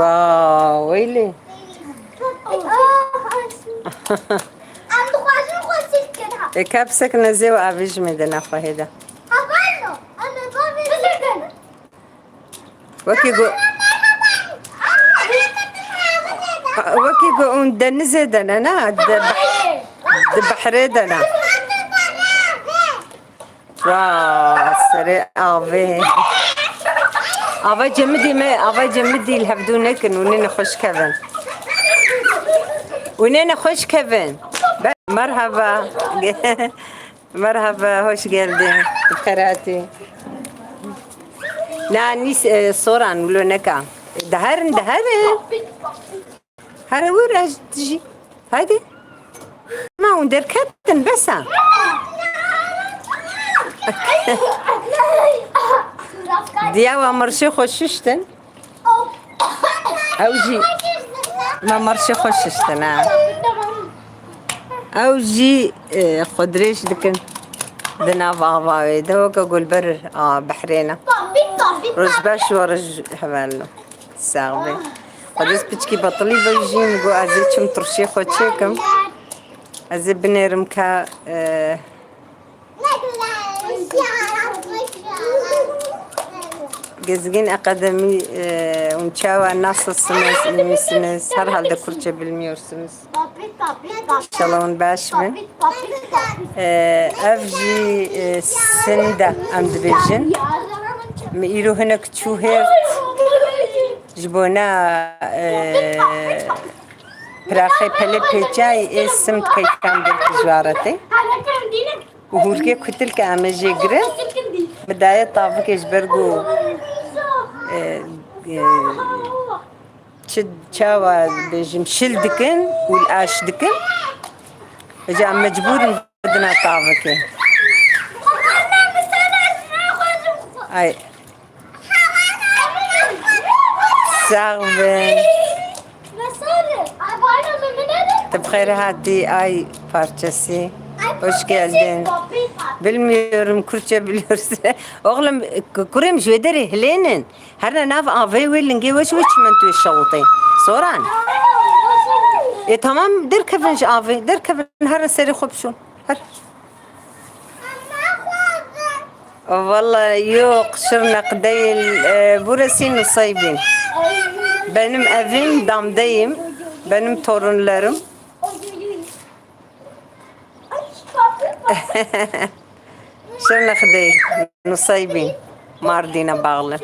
واو ويلي. كابسك نزيو أبيج مدنا فهيدا وكي جو دنزي دنا بحريدنا. واو سريع أبا جمدي ما أبا جمدي الهبدونك ونين خوش كفن ونين خوش كفن. مرحبا مرحبا hoş geldin بخيراتي. نانيس صوران ولو نكا دهرن هذا وين تجي هذه ما وندر كابتن بس دياوا مرشي خوششتن اوجي ما مرشي خوششتن اوجي خضريش دكن دنا بابا دوك اقول بر بحرينا رز باش ورج حبالنا ساغبي قدس بتشكي بطلي بيجي نقول ازيتشم ترشي خوتشيكم ازي بنيرمكا gezgin akademi unçava nasılsınız, iyi misiniz? Herhalde Kürtçe bilmiyorsunuz. İnşallah baş mı? Evci sende amdibejin. Mi iru hene küçüğe jibona praxe pele pecay isim kayıttan bir ticareti. Uhurke kutil ke amece gire. بداية طافك يجبرقو تشد شاوا بيجم شل دكن والآش دكن جا مجبور بدنا طافك اي ساغبن تبخير هاتي اي parçası. Hoş geldin. Bilmiyorum Kürtçe biliyorsun. Oğlum Kurem şvederi Helenin. Her ne avay velin geveş men tu şaltı. Soran. Tamam der kevin avay der kevin her seri khubşun. Her. Vallahi yok Şırnak değil. Burası Nusaybin. Benim evim Dam'dayım. Benim torunlarım. Şırnak değil, Nusaybin, Mardin'e bağlı.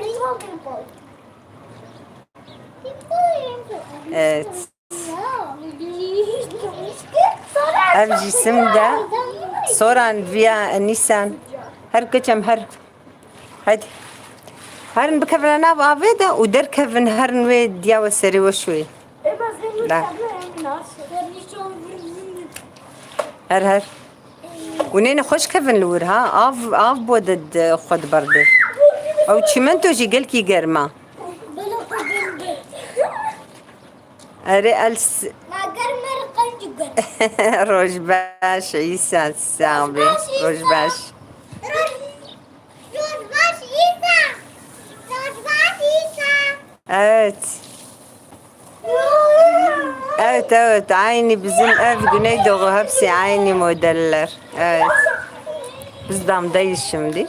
Evet. Evcisim de soran via Nisan. Her geçem her. Hadi. Her'n bikevren av aveda u der kevin her'n ve diya seri ve şuy. La. Her. ونين خوش كيفن لور ها اف بودد خد برده او چمنتو جي قال كي گرما اري الس ما گرما قنجگر روج باش عيسى السامي روج باش evet evet aynı bizim ev Güneydoğu hepsi aynı modeller. Evet. Biz Dam'dayız şimdi.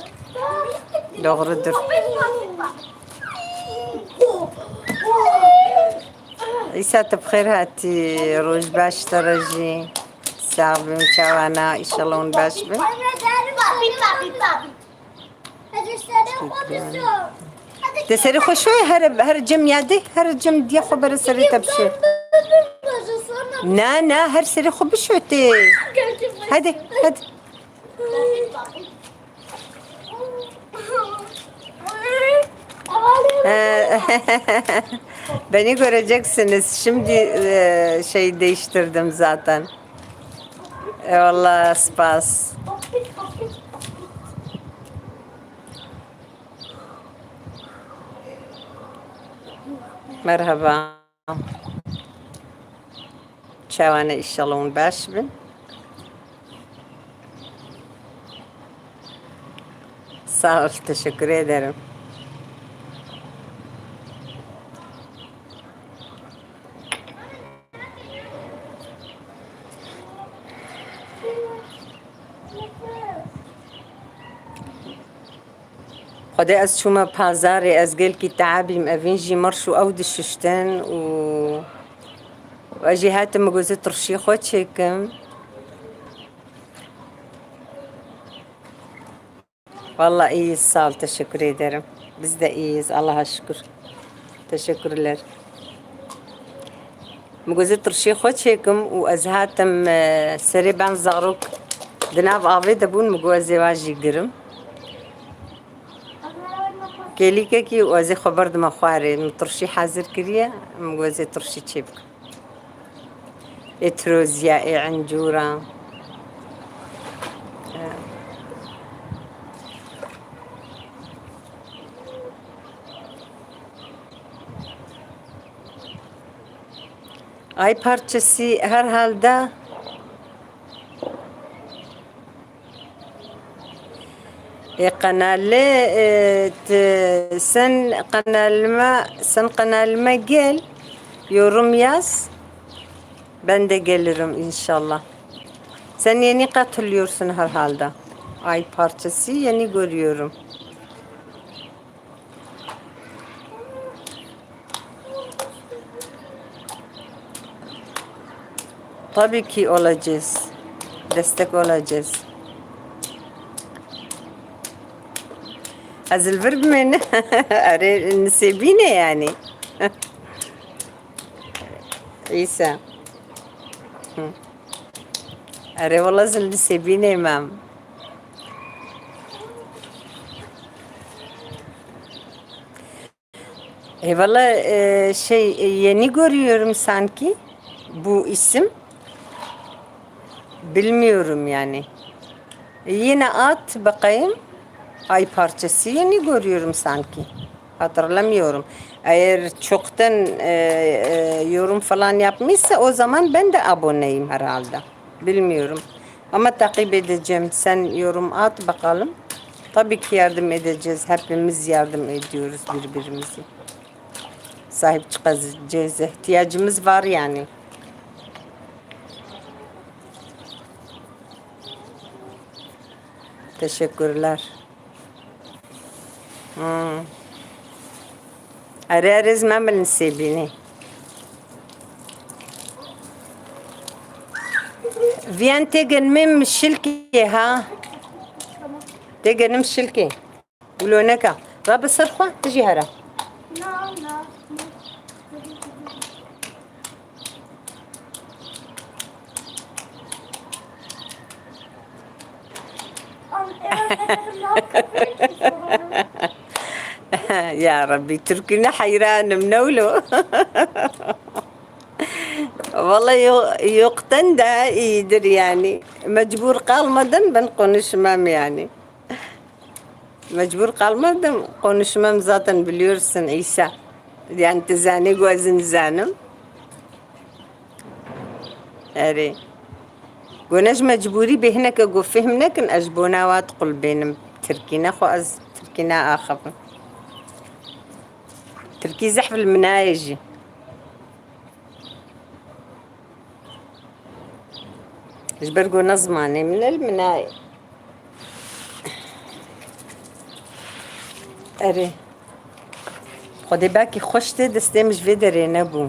Doğrudur. İsa tebkhir hati roj baş taraji sabim çavana inşallah on baş be. تسري خوشوي هر جم يادي هر جم دي خبر سري تبشي نا هر سري خو بشوتي هدي Beni göreceksiniz. Şimdi şey değiştirdim zaten. Vallahi spas. Merhaba. Çavana inşallah baş bin. Sağ ol, teşekkür ederim. خدي از شما پازاری از گل کی تعبیم اوینجی مرشو او دششتن و اجی هاتم مگوزه ترشی خود چکم والله iyiyiz sağ ol teşekkür ederim biz de iyiyiz Allah'a şükür teşekkürler مگوزه ترشی خود چکم و از هاتم سری بان زغروک دناب آوی دبون مگوزه واجی گرم كيليكا كي وازي خبر دما خواري مترشي حاضر كريا مغوزي ترشي تشيبك اتروزيا اي عنجورة ay parçası herhalde قناة sen kanalıma gel yorum yaz ben de gelirim inşallah sen yeni katılıyorsun herhalde ay parçası yeni görüyorum tabii ki olacağız destek olacağız أزل من أري نسيبيني يعني عيسى أري والله زل نسيبيني مام valla yeni görüyorum sanki bu isim bilmiyorum yani yine at bakayım ay parçası yeni görüyorum sanki hatırlamıyorum eğer çoktan yorum falan yapmışsa o zaman ben de aboneyim herhalde bilmiyorum ama takip edeceğim sen yorum at bakalım tabii ki yardım edeceğiz hepimiz yardım ediyoruz birbirimize sahip çıkacağız ihtiyacımız var yani teşekkürler ararız ما بنسيبيني فيان تيجن مم الشلكي ها تيجن مم الشلكي ولونكا غاب الصرخة تجي هرا يا ربي تركنا حيران منولو والله يقتن ده يدر يعني مجبور قال مدن بنقونشمام يعني مجبور قال مدن قونشمام zaten biliyorsun İsa yani tezani gözün zanım أري قناش مجبوري بهناك جو فهمناك أجبونا واتقل بينم تركينا خو أز تركينا آخر تركي زحف المنايج جبرقو نظماني من المناي أري خدي باكي خوشتي دستي مش في دري نبو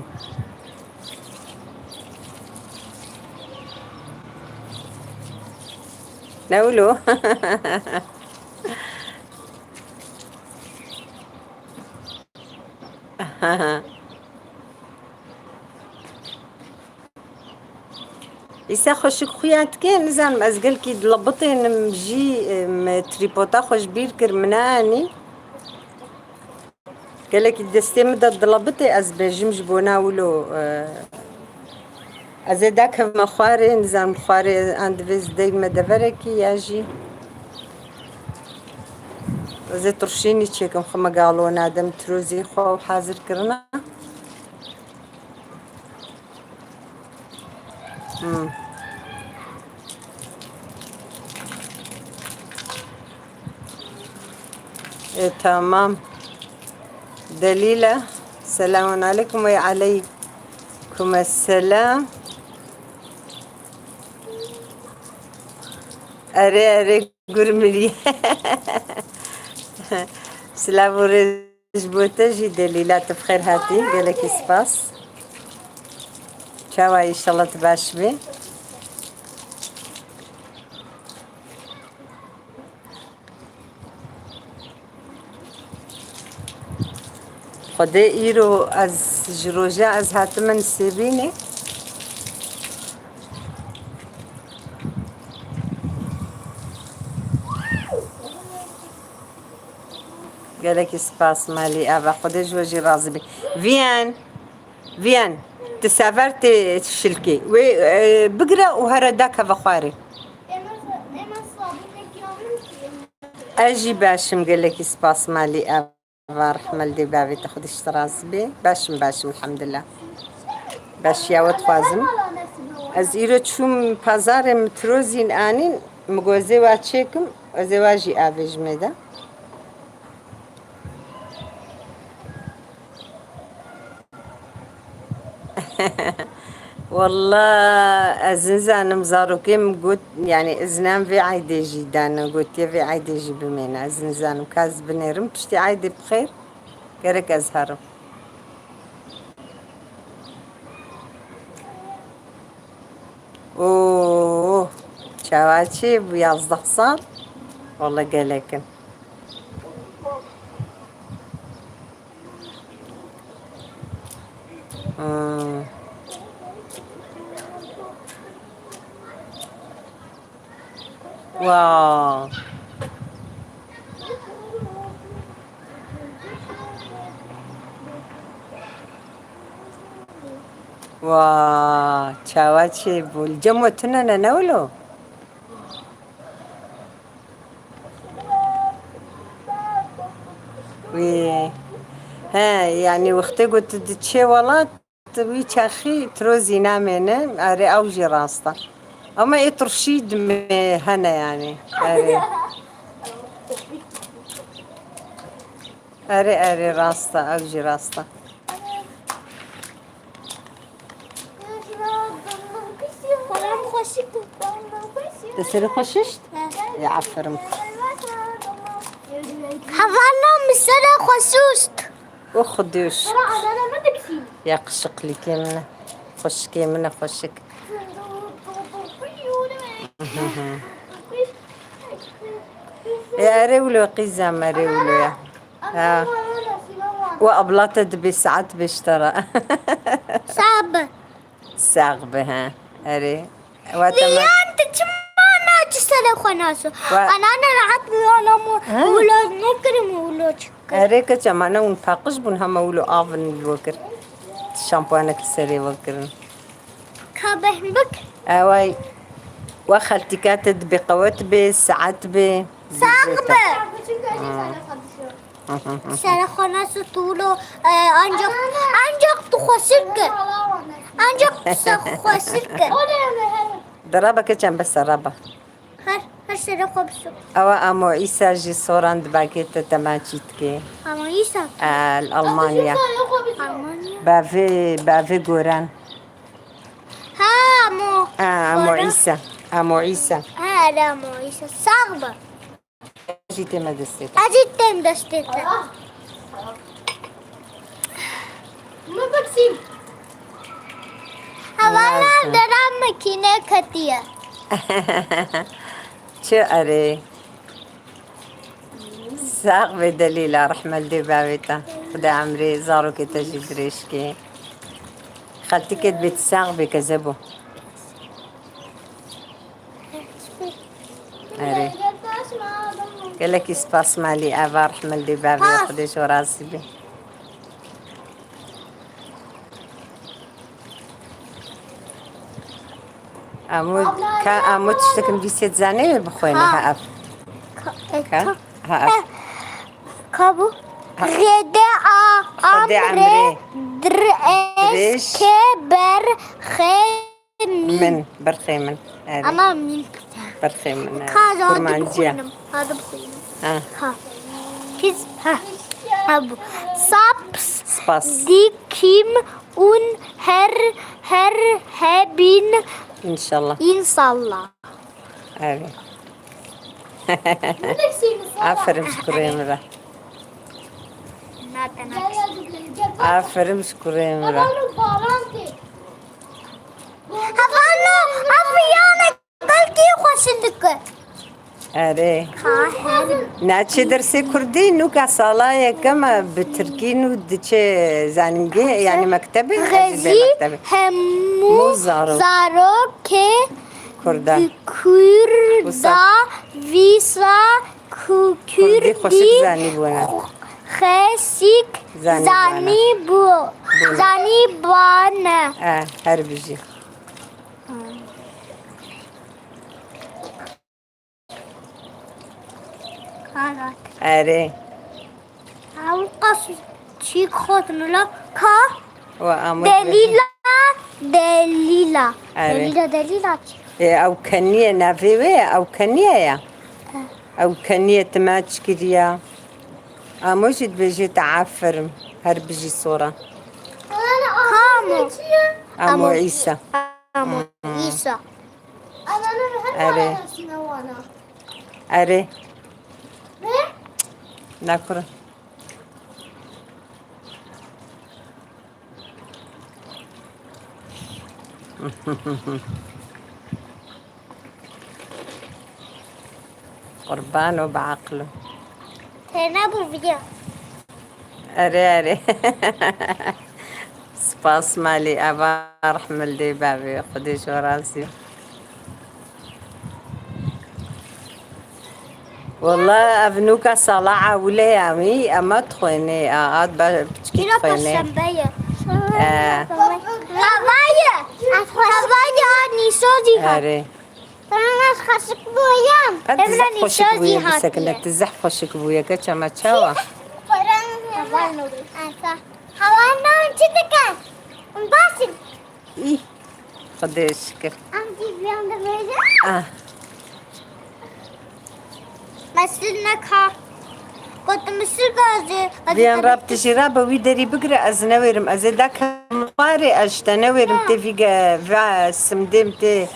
نقولو إيسا خوشك خويات كان نزان أزقل كي دلبطي نمجي تريبوتا خوش بير كرمناني قالك دستي مدى دلبطي أز بجمج بوناولو أزيدك مخواري نزان مخواري عند فيز دي مدفركي ياجي زي ترشيني تشيكم خما قالوا نادم تروزي خو حاضر كرنا إيه تمام دليلة السلام عليكم وعليكم السلام أري قرملي سلاورج بوتجي دليلات بخير هاتي قالك سباس شاوا ان شاء الله تباش بي خدي ايرو از جروجا از هاتمن سيبيني قالك سباس مالي ابا خدي جوجي راضي بي فيان تسافرت تشلكي بقرا وهرداك بخاري اجي باشم قالك سباس مالي ابا رحمة لدي بابي تاخد اشتراز بي باشم الحمد لله باش يا وتخوازم از ايرو تشوم پازار متروزين انين مگوزي واتشيكم ازواجي ابيج ميدا والله أزنزانم زاروكيم قلت يعني إزنام في عيدي جيدانا قلت يا في عيدي جي بمينا أزنزانم كاز بنيرم تشتي عيدي بخير كرك أزهرم أوه شواتشي بيازدق صار والله قالكن واو واو چاواتشي بول جمعتنا ننولو وي ها يعني وقتی قلت تشي والله تبي تشاخي تروزي نامينه اري اوجي راستا اما يترشيد هنا يعني اري راستا اوجي راستا تسري خششت يا عفرم حفظنا مسألة خصوصت وخدوش يا قشق لي كاملة خش كاملة خشك يا ريولو قيزة ريولو يا ها وأبلطت بساعات بشترى صعبة ها أري واتما تشمعنا تسأل خناسو أنا رعت بيانا ولاد نكرم ولاد أري كجمعنا ونفاقش بون هم ولو آفن الوكر الشامبوانك السري وكرن كابه بك أواي وخلتي كاتد بقوات بساعات ب صعبة سر خناسو طولو أنجق تخسرك أنجق تخسرك درابك كم بس رابا هر سر خبسو أوا أمو إيسا جي صوراند باكيت تماجيتكي أما إيسا الألمانيا بافي غوران أمو عيسى لا أمو عيسى صعبة جيتي ما دستيت أجيتم دستيت ما بكسيم هوانا درام مكينة كتير شو أري ساق بدليل رحمة لدي بابيتا خدا عمري زارو كي تجي دريشكي خالتي كت بتساق بكذبو أري قالك سباس مالي أبا رحمة لدي بابي خدي شو راسي بي أمو تشتكم بيسيت زاني بخوينا هاف هاف كابو غدا عمري درس كبر من برخيمن أما من برخيمن هذا كرمانجيا هذا بخوينا ها كيس ها أبو سابس سباس دي كيم un her hebben إن شاء الله inshallah. أبي عفر مشكورين مرة Aferin şükürüm ra. Havano, afiyane kalki خوشندك. Are. ناچه درس کردی نو که سالای کم به ترکی نو دچه زنگه یعنی مکتبه غزی مو همو زارو زارو که کردن کردا ویسا کردی خوشک کردی زنی بونه خسیک زنی زنی بانه هر بیجی اره اون قصد چی خود نلا که و آمد دلیلا دلیلا آره. دلیلا چی او کنیه نفیوه او کنیه یا او کنیه تماچ کریا آموشید بیجی تعفرم هر بیجی صورة کامو امو عیسى امو عیسا اره اره نکره قربانه بعقله تنا بو ویدیو اره اره سپاس مالی ابا رحمل دی بابی خودش و راسي والله ابنوك صلاة ولا يامي اما تخويني عاد بتشكي اینا تخويني پسنبه هوای نیسازی هست اره من از خشک بویم قد زح خوشك بويا بسكنة تزح خوشك بويا كما تشاوى هوای نام چی دکن اون باسی ايه خديش كيف ام دی بیام دمیده مثل نکا قد مثل گازه بيان رابط شرابة ويدري بقرا از نويرم از داك مقاري اجت نويرم تفيقا فا سمدمتي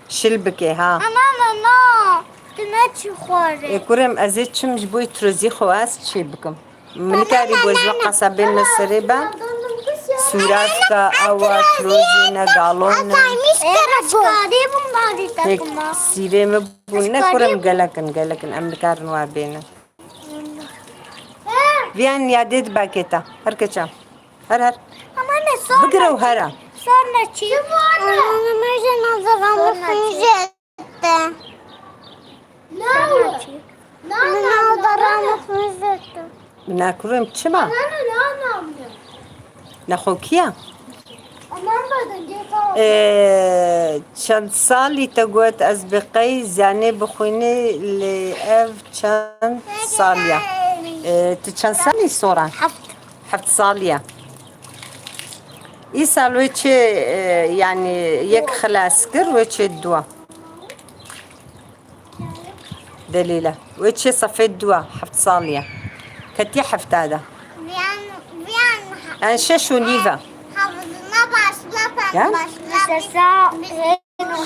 شلبكي ها انا تنچی خوره كورم از چمش بوي تروزي خواست چي بكم من كاري بوزو قصبين مسربا سورافكا او تروزينا قالونا اشکاری بمباری هيك تکما سيري مبونا كورم قلقن امريكار نوابينا بيان ياديد باكيتا هركشا هر اما نه سون بقرا وهرا سون چی انا میشه نظرم خیجته نه نظرم خیجته ناكرم چما نخوكيا چند سالی تقوت از بقی زنه بخونی لأف چند سالیا تو چند سالی سوران؟ هفت سالیا ای سال وچه يعني یک خلاص کر وچه دوا دليلة وچه صفيت دوا هفت سالیا كتي هفت هذا يعني شش ونيفا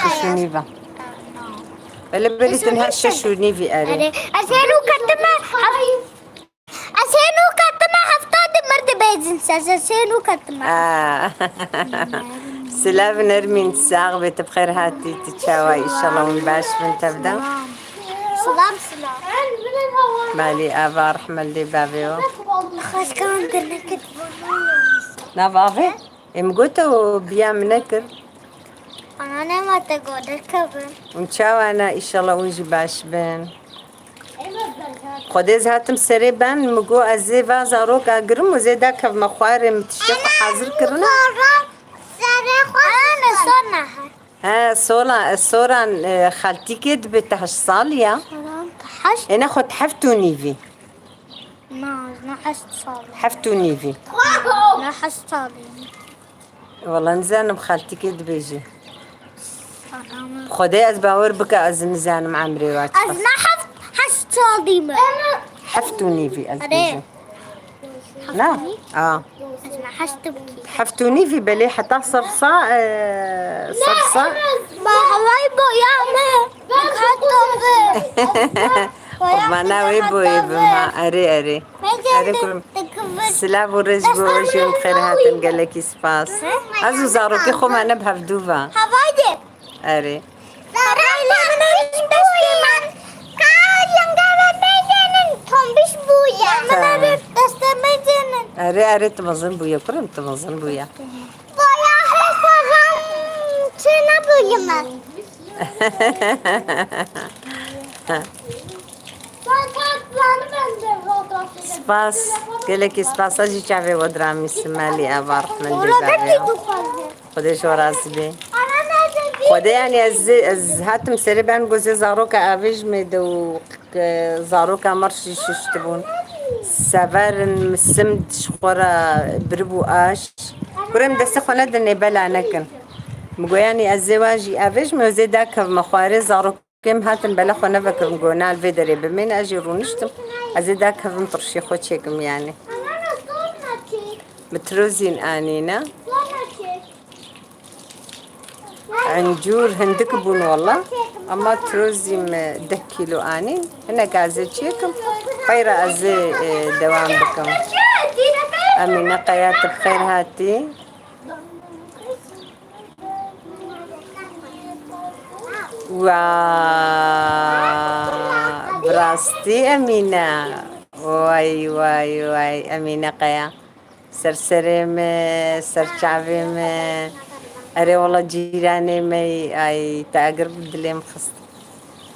شش ونيفا بلا بلي تنها شش ونيفي أري أسينو كتما هفتاد مرد بيزن أسينو كتما سلاف نرمين ساغ بيت بخير هاتي تتشاوي إن شاء الله ونباش من تبدا سلام مالي أبا رحمة اللي بابيو خاش كان قلنا كتبوا نافافي امقوتو بيام نكر أنا ما تقول الكبر ونشاوي أنا إن شاء الله ونجي باش بين خديز هاتم سري بان مقو أزي فازا روك أقرم وزيدا كف مخواري متشتق حاضر كرنا أنا صنعها ها صورة خالتي كد بتهش صالية حشت أنا خد حفتو نيفي ما حشت صالي حفتو نيفي ما حشت صالي والله نزان بخالتي كد بيجي خدي از باور بك از نزان مع مريوات أنا حشت صالي ما حفتو نيفي از بيجي لا أنا حشت بكي حفتوني في بلي حتى صرصة صرصة ما هواي بو يعمل بكتب ما ناوي بوي بما أري عليكم سلام ورزق وجون بخير هاتن قال لك سباس ازو زاروكي خو ما نبها بدوفا Havaydı. اري Sarayla benim Yangarabeyce'nin tombiş buya. Tamam. Destemece'nin. اري تمزن بويا كرم تمزن بويا Baya hesabım çına buyum. سباس قال لك سباس اجي شعبي ودرامي السمالي ابارك من Burada دي bir dukazı. خدش وراس بي Ana nerede? خدا يعني از هاتم سربان جوزي زاروكا افيج ميدو زاروكا مرشي ششتبون سفرن مسمد شخورا بربو اش برم دست خونه دني بلا نكن مگویانی ازدواجی افیج موزه داکف مخواره زاروکم هاتن بلا خونه بکرم گونال ویدری بمین اجی رونشتم از داکفم ترشی خود چکم yani Ana sonra çek. متروزين انينا Sonra çek. عنجور هندك بون والله اما تروزيم 10 كيلو اني هنا قازي تشيكم خير ازي دوام بكم امينه قيات بخير هاتي و براستي امينه واي واي واي امينه قيا سرسرم سرچاوم اره والله جيراني مي اي تاقرب دليم خست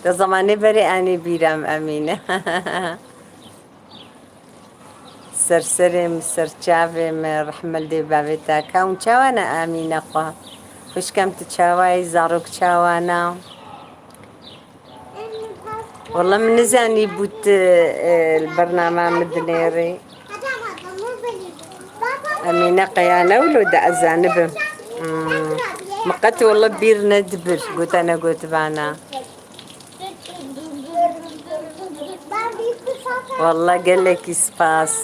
ده زماني بري اني بيرام امينه سرسرم سرچاوم رحمل دي بابتا كون چاوانا امينه خو خوش كم تشاواي زاروك چاوانا والله من زاني بوت البرنامج مدنيري أمينة قيانة ولود أزانبهم مقت والله بير ندبر قلت أنا قلت بانا والله قال لك سباس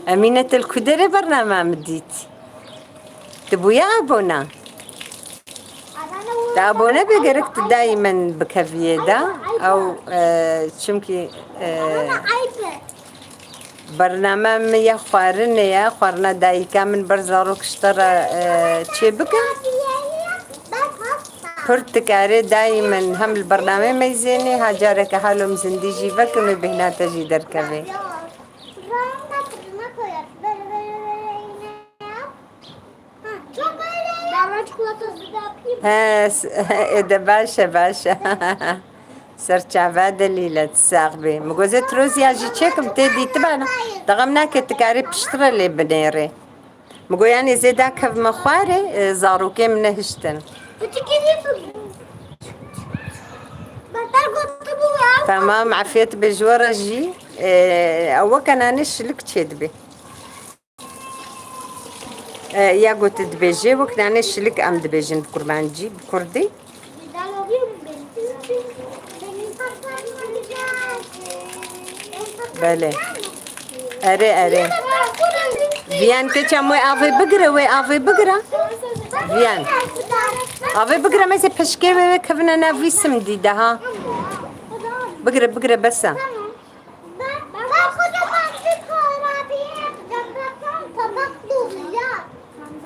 أمينة الكدرة برنامج مديت تبويا أبونا تابونا بقركت دايما بكافيدا أو شمكي برنامج يا خوارنا يا خوارنا دايكا من برزاروك اشترى تشيبكا برتكاري دايما هم البرنامج ما يزيني هاجارك حالهم زنديجي فكم بهنا تجي دركبي ده باشا باشا سرچاوا دليلة تساقبي مجوزة روزي اجي تشيكم تدي تبعنا دغمنا كتكاري بشترى لي بنيري مجو يعني زيدا كف مخواري زاروكي من هشتن تمام عفيت بجورة جي أول كان أنش لك تشدبي يا قلت دبيجي وكنا أنش لك أم دبيجين بكربانجي بكردي بله أري أري فيان كتشاموي أفي بقرة وي أفي بقرة فيان أفي بقرة ما يسبحشكي كفنا نافي سمدي دها بقرة بقرة بس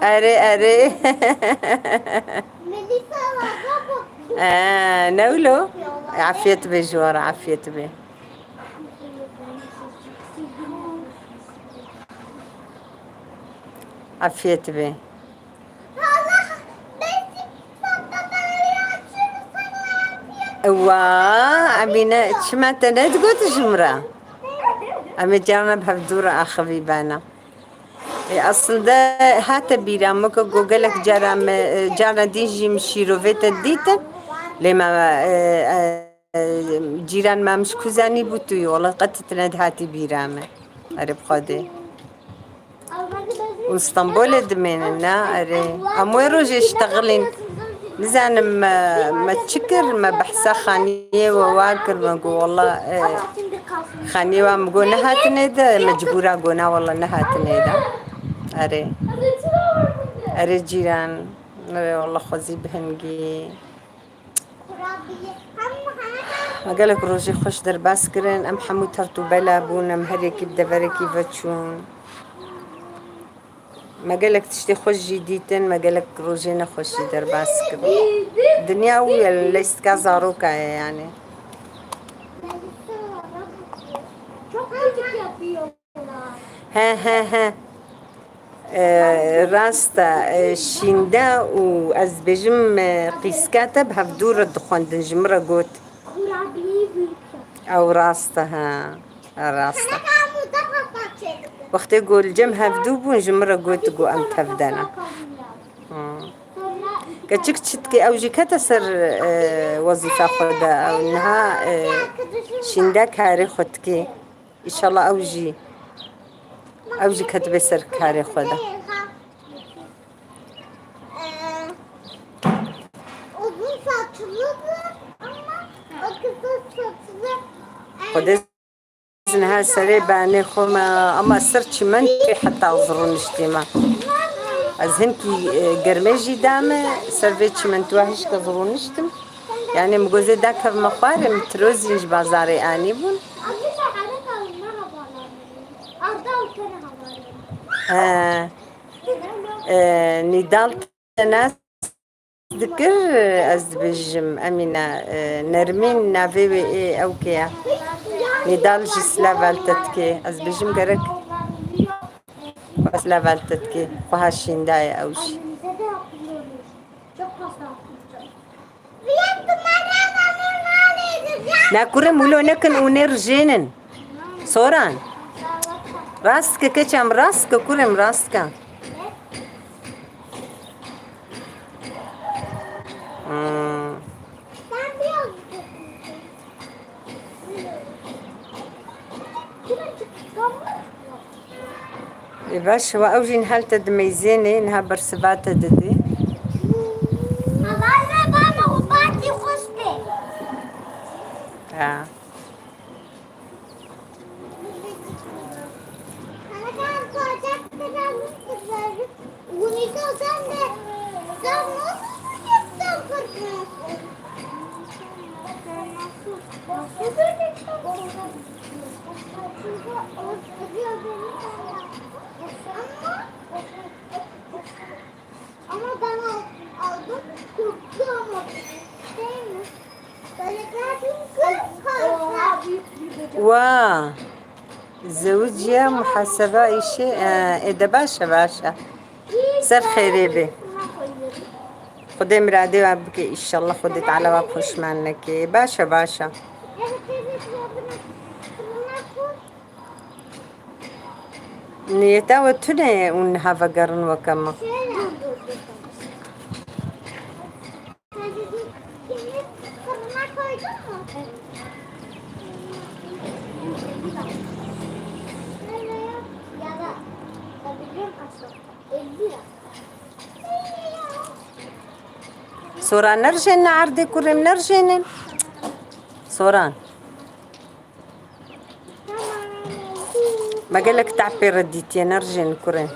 أري أري نولو عفيت بجوار عفيت بي عفيت بي أمينة شمعت أنا تقول تجمرة أمي جانا بهالدورة أخوي بانا أصل ده هاتا بيرامك جوجلك جانا ديجي مشيرو فيتا ديتا لما جيران ما مش كوزاني بوتوي والله قد تتند هاتي بيرامة أريب خادي واسطنبول دميننا أري أموي روجي اشتغلين نزان ما تشكر ما بحسا خانية وواكر ما قو والله خانية وما قو نهاتني ده مجبورة قونا والله نهاتني ده أري أري جيران أري والله خوزي بهنجي ما قالك روجي خوش در باس کرن ام حمو ترتو بلا بون ام هر یکی بدورکی وچون ما قالك تشتي خوش جديدن ما قالك روجي نخوشي در باس کرن دنیا ويا ليست كازاروكا يعني Çok küçük yapıyorlar. ها راستا شیندا و از بجم قیسکاتا به هفدور دخواندن جمرا گوت Kurabiye büyük. او راستا ها راستا Kamu da kapatacak. وقتی گول جم هفدو بون جمرا گوت گو ام تفدانا كتشك تشتكي او جيكاتا سر وظيفة خدا او انها شندا كاري خدكي ان شاء الله اوجي كتبي سر كاري خدا Uzun saçlıdır ama o kısa saçlı. خدا انها سري باني خوما اما سر چمنتي حتى غزرون اجتماع از هنكي قرمجي دامه سرفي چمنتواهش كزرون اجتم يعني مجوزي داك مخواري متروزينج بازاري اني بون Abi sana kalın merhabalar. Arda ülkene havalı. نضال ناس ذكر أزبجم أمينة نرمين نافي أو كيا نضال جسلا فالتتكي أزبجم قرق بس لا فالتتكي وهاشين داي أوش Annemize de yapıyoruz. Çok hasta. ناكورة مولو نكن ونرجينن صوران راسك كتشام راسك كورم راسك Sen biraz باش هو أوجي نهالتا دميزيني نها برسباتا ددي Haberle bana o parti koştu. Sana kan koyacak kadar kızları. Bunu da sen de sen nasıl yaptın kızıyorsun? Nasıl göreceksin? Ama ben aldım, kurttu ama değil mi? Böyle kalsın. وا زوجيا محاسبة إشي إذا باشا سر خيري بي خدي مرادي وابكي إن شاء الله خدي تعالى وابخش منك باشا نيتا وتني ونها فقرن وكما سوران نرجن عردي كرم نرجن سوران ما قالك تعبي رديتي نرجن كرم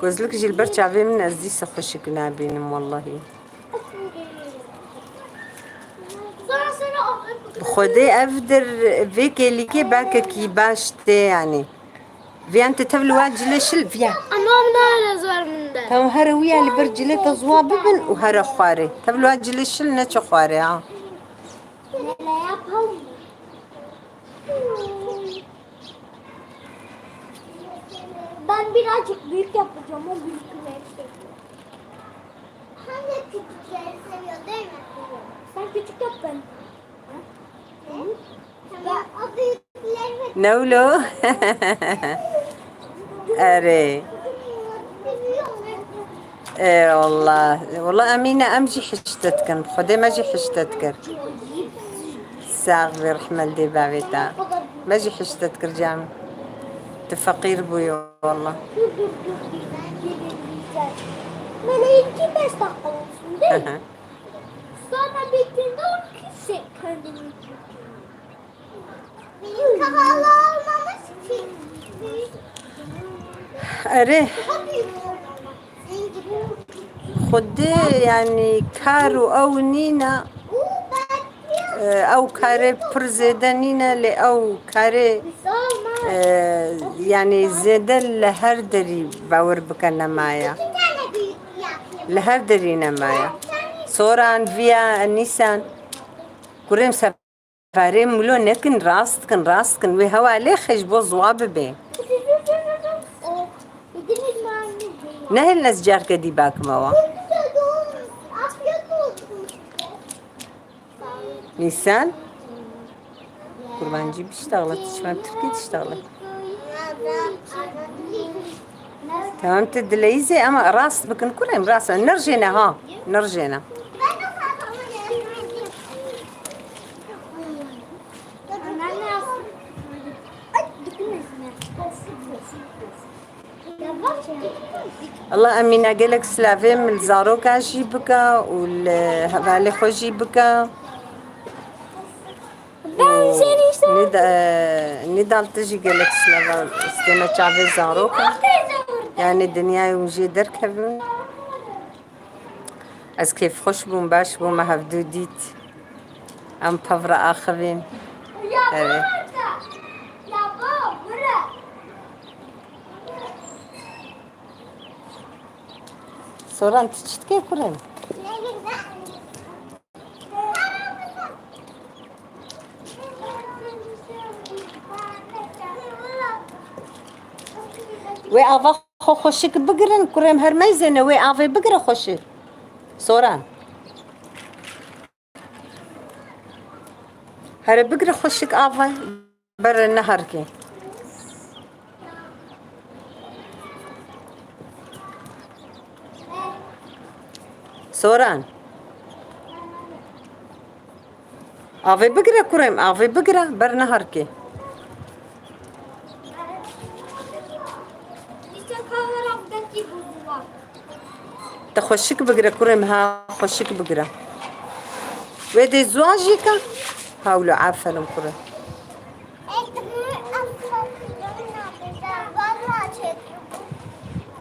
قلت جيل برجع في من أزدي سخش كنابينم والله خدي أفدر فيك اللي كي باك كي باشتي يعني في أنت تبل واجلة شل فيها Ama ne var bunda? تام هروية اللي برجلة تزواب بن وهرا خواري تبل واجلة شل نتش خواري ها Neler yapalım? Ben birazcık büyük yapacağım. O büyükleri seviyor. Hangi küçükleri seviyor değil mi? Sen küçük yap ben. Tamam. O büyükleri نولو أري ايه والله أمينة أمجي حشتتكن خدي ما جي حشتتكر ساغ برحمة دي بابيتا ما جي حشتتكر جام تفقير بوي والله Meleğinki 5 dakika olsun değil mi? Sonra bittiğinde 12 kendini. Benim kafalı olmamış ki. أريه Daha büyük ama. Senin gibi. خدي يعني كارو أو نينا أو كاري برزيدة نينا أو كاري يعني زيادة لهر دري باور بكنا معايا Bir tane büyük yapayım. لهر درينا معايا صوران فيا نيسان كريم سفاري ملو نكن راست كن وهوا عليه خش بو زواب بي Oh, yediniz mi anneciğim? نهل نسجار كدي باك موا Çok güzel olmuş. Afiyet olsun. نيسان قربانجي بيشتغلت تشمال تركي تشتغلت تمام تدليزي اما راس بكن كلهم راس نرجينا ها نرجينا الله امينه قالك سلافي من الزاروكا جيبكا والهبالي خو جيبكا Ben seni işte. نضال تجي قالك سلافا استنا شافي زاروكا يعني الدنيا وجي دركب از كيف خوش بوم باش بوم هفدو ديت ام بفرا اخرين Ya bırak. سوران تشتكي كورن وي افا خوشك بقرن كورم هر ميزنه وي افا بقرا خوشك سوران هر بقرا خوشك افا بر النهر كي سوران افا بقرا كورم افا بقرا بر نهر كي İşte kahveraftaki buzu var. تخشك بقرا كورم ها خوشك بقرا ودي زواجك هاولو عافلم كورم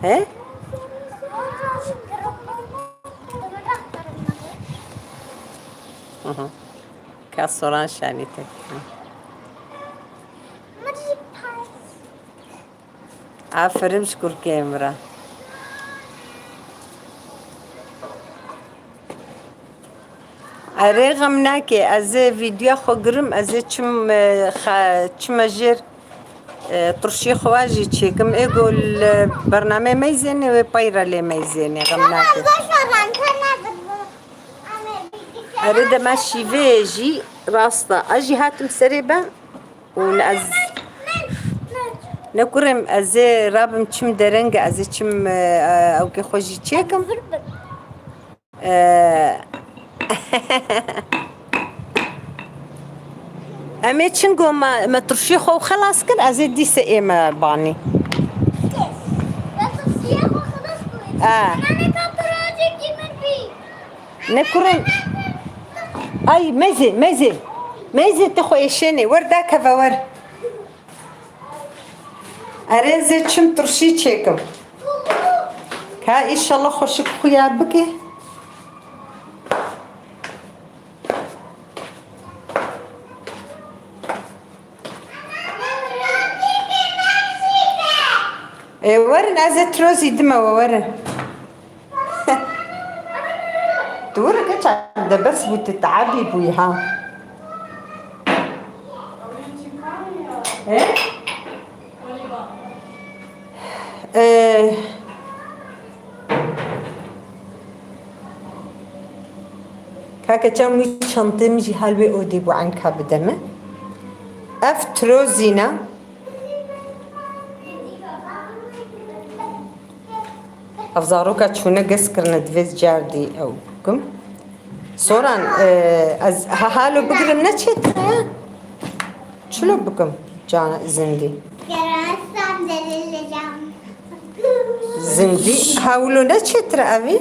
he كسران شانيتك عافرم شكر كاميرا اريغم ناكي از فيديو خو گرم از چم جير ترشي خواجي تشيكم اقول برنامج ميزاني وبايرة لي ميزاني غم ناكي اريد ماشي فيجي راستا اجي هاتم سريبا ونأز نكرم از رابم چم درنگ از چم او كي خوجي تشيكم أمي تشنقو ما ترشيخو وخلاص كل أزيد دي سئيمة باني نكرن أي ميزي تخو إيشيني وردا كفاور أريزي تشم ترشي تشيكم كا إن شاء الله خوشك خويا بكي ورن أزت روزي دما ورن دورك إيش عند بس بتتعبي بويها كاكا جامي شنطة مجي هالوي أودي بو عنكا بدمه أفتروزينا أفزاروكا تشونا قس كرنا دفيز جاردي أو كم صوران از هالو بقرم نتشترا شلو بكم جانا زندي زندي هاولو نتشترا أبي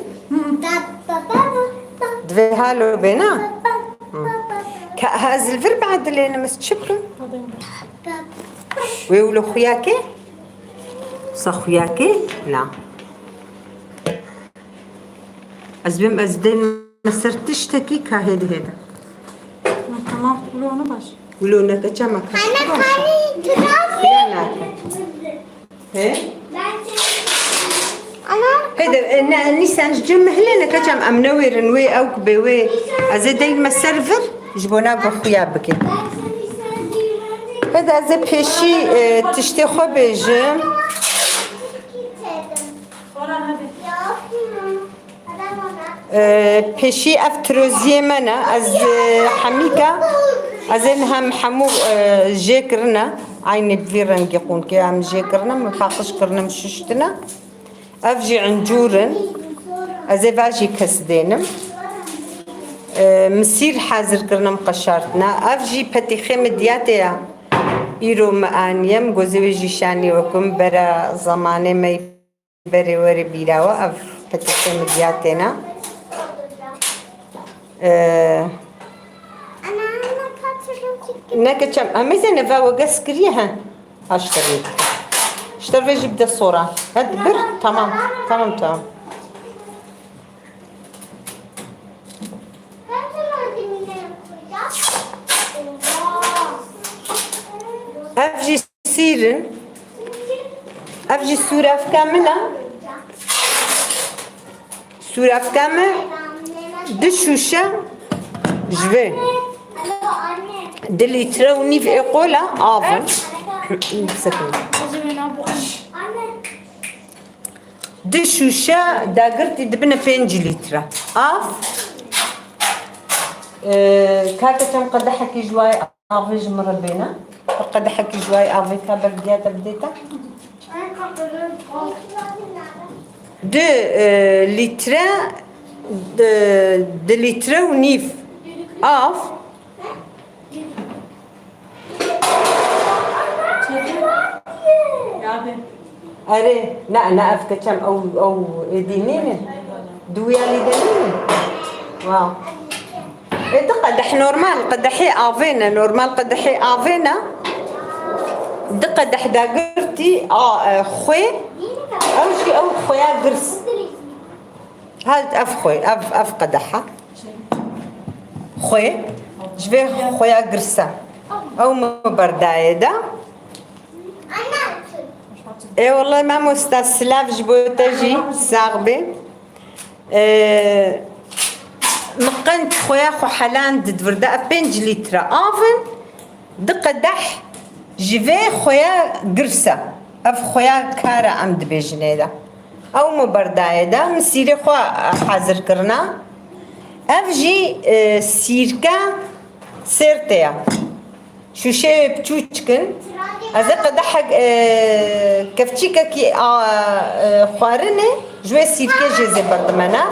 دفي هالو بينا هذا الفرب عاد اللي أنا مستشكرم ويقولوا خياكي قصة خوياكي لا أزبم أزدين ما سرتش تكي كهيد هيدا Tamam, bunu ona baş. ولونا كجامك Anne kare tırnak. لا هي Ana. هيدا نيسان جم هلنا كجام أم نوير نوي أو كبوي أزيد دايما سيرفر جبونا بخويا بكي Ben seni sevdiğimi هذا أزي بيشي تشتي خو بيجم Orhan hadi. بيشي أف تروزيمنا أز حميكا أزينها محمو جيكرنا عيني بفيرن يقون كي عم جيكرنا مخاقش كرنا مششتنا أفجي عنجورن أزي فاجي كسدينم مسير حاضر كرنا مقشارتنا أفجي بتيخي مدياتيا إيرو مآنيم جوزي جيشاني وكم برا زماني ما بري وري بيراوا أف بتيخي مدياتنا Ana patron çıktı. نكتشم أميزة نفا وقس كريها أشتري اشتري جيب ده الصورة هاد بر تمام تمام تمام Ben sana dinlerim koyacağım. أفجي سيرن أفجي سورة كاملة سورة كاملة دشوشة جبه Alo anne. دلي تروني في إقولة آفن سكن Kızım ne bu? Anne. دشوشة داقرتي دبنا 5 لتر آف كاكا كم قد حكي جواي آفي مربينا قد حكي جواي آفي كابر دياتا بديتا Ben kapırım. دو لتر دو لتر ونيف آف Abi. أري لا أنا أفكر كم أو دينين دويا لي دينين واو إيه قدح نورمال قدحي آفينا نورمال قدحي آفينا قدح داقرتي خوي أو شي أو خويا قرص هاد أف خوي أف قدحها خوي جبه خويا قرصة أو مبرداية ده Anne. اي والله ما مستسلاف جبوتاجي صاغبي مقنت خويا خو حلان دفردا 5 لتر افن دقدح جيفي خويا قرصة اف خويا كارا عمد بيجنيدا او مبرداية دا مسيري خو حاضر كرنا اف جي سيركا سيرتيا شو شي بتوچكن هذا قدحك كفتشيكا كي خوارنه جوي سيركي جزي بردمانا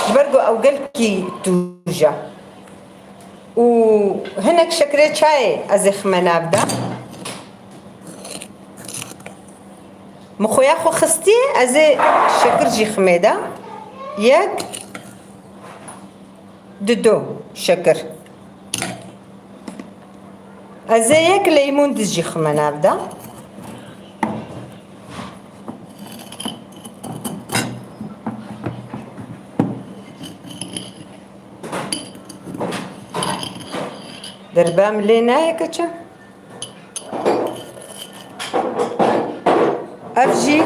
جبرقو او قلكي توجا وهناك شكري شاي ازخ منابدا مخويا خو خستي ازي شكر جي خميدا ياك ددو شكر ازيك ليمون دجي خمنا بدا دربا ملينا يا كتشا افجي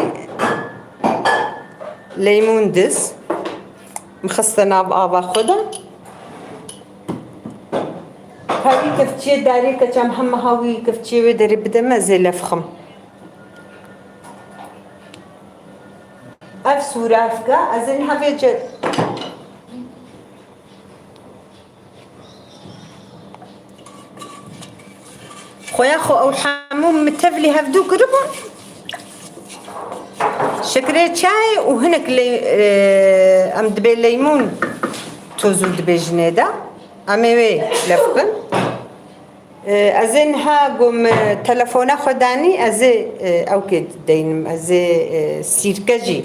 ليمون دز مخصنا بابا خدا هاوي كفتشي داري كتام هم هاوي كفتشي وداري بدا مازال فخم اف سورافكا ازين هافي جد خويا خو او حموم متفلي هفدو قربون شكري شاي وهناك لي ام دبي ليمون توزو دبي جنيدا امي لفقن ازنها قوم تلفونا خداني ازي او كد دينم ازي سيركجي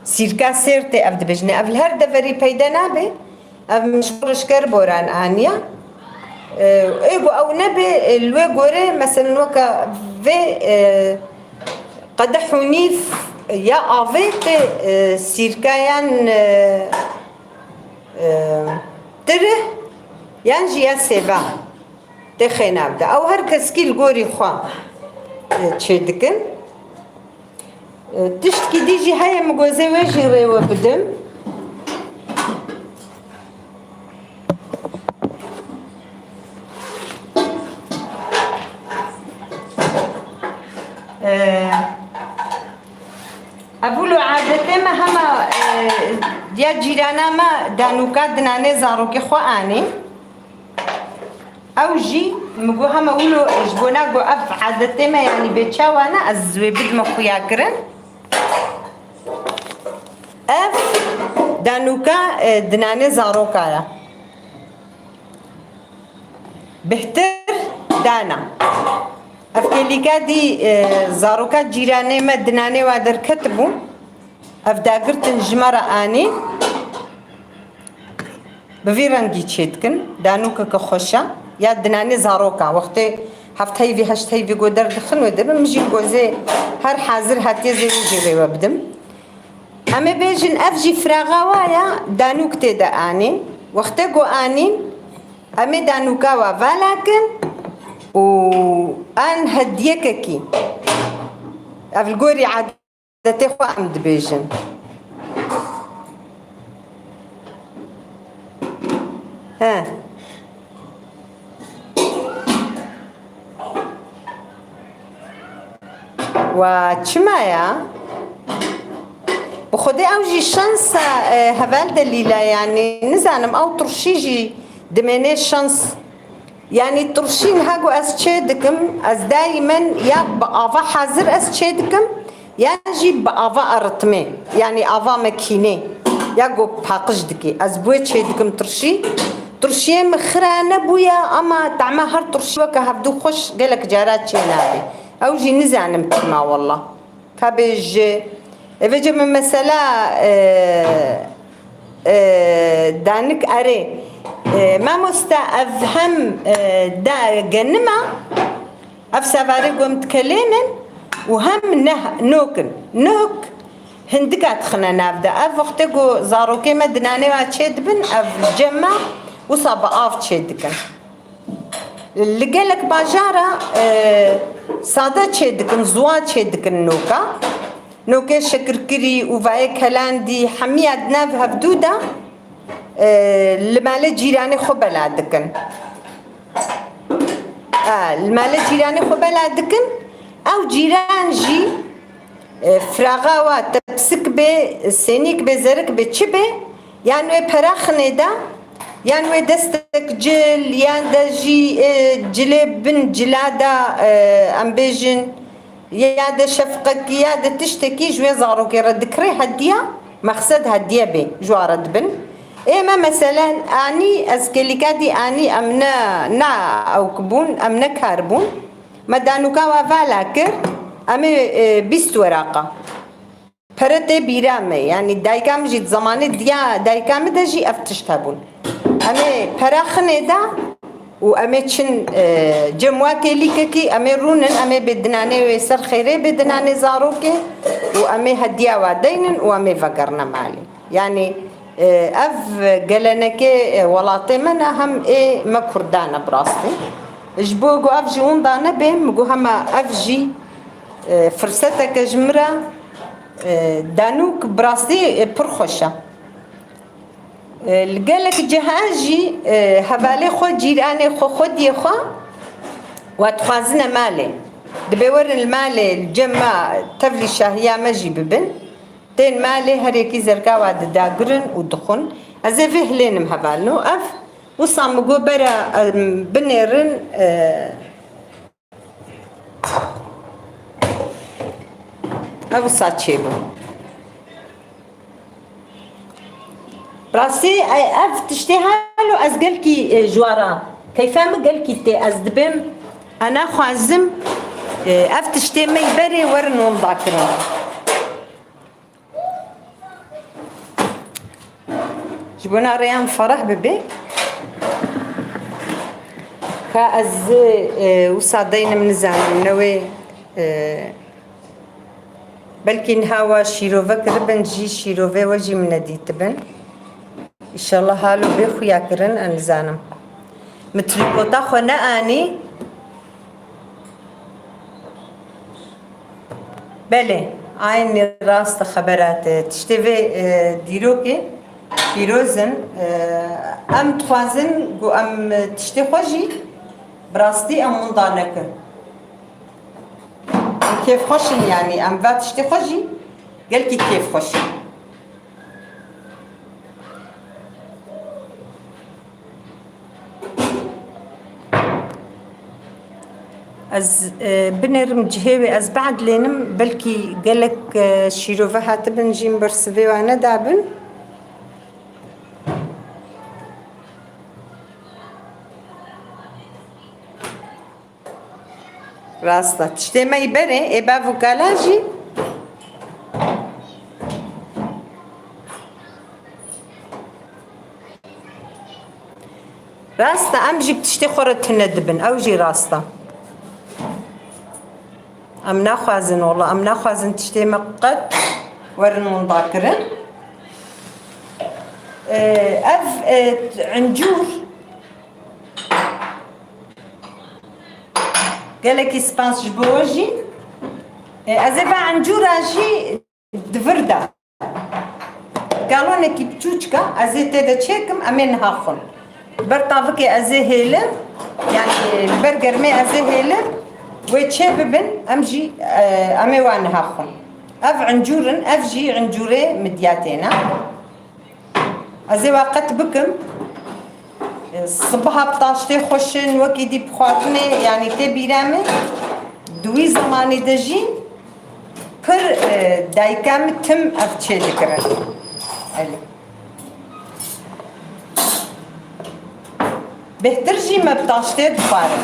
سيركا سيرتي ابد بجني قبل هر دفري بيدا نابي مشكور شكر بوران انيا ايغو او نبي الوي غوري مثلا وكا في قدح ونيف یا آوه ته سیرکایان تره یان جیا سبا ته خناب ده او هر کس کی لگوری خواه چه دکن تشت کی دیجی های مگوزه ویجی ریوه بدم أقولوا عادة ما هما ديا جيرانا ما دانوكا دناني زاروكي خواني أو جي مقو هما قولوا جبونا قو أف عادة ما يعني بيتشاوانا الزوي بد مخويا كرن أف دانوكا دناني زاروكا بهتر دانا أفكيليكا دي زاروكا جيراني ما دناني وادر كتبو أفداقرت جمرة آني بفي رنجي تشيدكن دانوكا كخوشا يا دناني زاروكا وقتي هفت هيفي هشت هيفي قدر دخن ودر مجي قوزي هر حاضر هاتي زي جيري وابدم أما بيجن أفجي فراغا وايا دانوك تيدا آني وقتي قو آني أما دانوكا وفالاكن وأن هديككي أفلقوري عادتي خو عمد بيجن ها وشمايا بخدي أوجي شانس هفال دليلة يعني نزانم أو ترشيجي دميني شانس يعني ترشين هاجو أسشيدكم أز دايما يا بأفا حاضر أسشيدكم يا جي بأفا أرتمي يعني أفا مكينة يا جو بحقجدكي أز بوي تشيدكم ترشي مخرانة بويا أما تعمى هر ترشي وكا هبدو خوش قالك جارات شي نابي أو جي نزعنم تما والله كابج إفجي من مسألة دانك أري ما مستأفهم دا جنما أفسافاري قمت كلينن وهم نوك هندكات خنا نابدا أفختكو زاروكي مدناني واتشيد بن أف جمع وصاب آف تشيدكن اللي قالك باجارة سادة تشيدكن زوا تشيدكن نوكا شكركري وفايك هلاندي حمية دناف هفدودا المال جيراني خو بلادكن المال جيراني خو بلادكن او جيران جي فراغا تبسك بي سينيك بزرك بتشبه يعني پراخنه دا يعني دستك جل يعني دا جي جلب بن جلادا ام بيجن يا دا شفقك يا دا تشتكي جوي زاروكي ردكري هدية مقصد هدية بي جوارد بن إما مثلا أني أسكيليكادي أني أمنا نا أو كبون أمنا كاربون مدانوكا وفالاكر أمي بيست ورقة فرده بيرامي يعني دايكام جيت زماني ديا دايكام داجي أفتشتابون أمي فراخني دا وأمي تشن جمواكي ليككي أمي رونن أمي بدناني ويسر خيري بدناني زاروكي وأمي هديا وادينن وأمي فقرنا مالي يعني اف قالنكي ولاتي منا هم ايه ما كردانا براستي جبوغو اف جون دانا بهم مقو هما اف جي فرصتك جمرة دانوك براستي برخوشة لقالك جهاجي هبالي خو جيراني خو خدي خو واتخازنا مالي دبيورن المالي الجمع تفلي شاهية مجي ببن تين مالي هريكي زرقا واد داقرن ودخن ازي فيه لينم هبالنو اف وصامقو برا بنيرن او ساتشيبو راسي اف تشتهالو از قلكي جوارا كيفما قلكي تي از دبم انا خوازم اف تشتي مي بري ورن ومضاكرن جبنا ريان فرح ببي كأز وصادين من زمان نوي بلكي نهاوا شيروفا كربن جي شيروفا وجي من ديتبن ان شاء الله هالو بيخو ياكرن انزانم متريكوتا خنا اني بله عين راست خبرات تشتفي ديروكي فيروزن ام توازن قو ام تشتي خوجي براستي ام منضانك كيف خوشن يعني ام فات تشتي خوجي قالكي كيف خوشن از بنرم جهوي از بعد لينم بلكي قالك شيروفا هاتبن جيم برسبي وانا دابن راستا تشتي ما يبري ابا فوكالاجي راستا امجي بتشتي خورت ندبن اوجي راستا ام ناخوازن والله ام ناخوازن تشتي مقد ورن منذاكرن اف عنجور قالك اسبانس جبوجي ازبا عنجور اجي دفردا قالوا لك بتوچكا ازي تدا تشيكم امين هاخن برطافكي ازي هيلم يعني البرجر مي ازي هيلم ويتشاببن امجي امي وانا هاخن اف عنجورن افجي عنجوري مدياتينا ازي وقت بكم الصبح بطاشتي خوشن وكي دي بخواتني يعني تبيرامي دوي زماني دجين پر دايكام تم افتشي ذكرن بهتر جي ما بطاشتي دفارن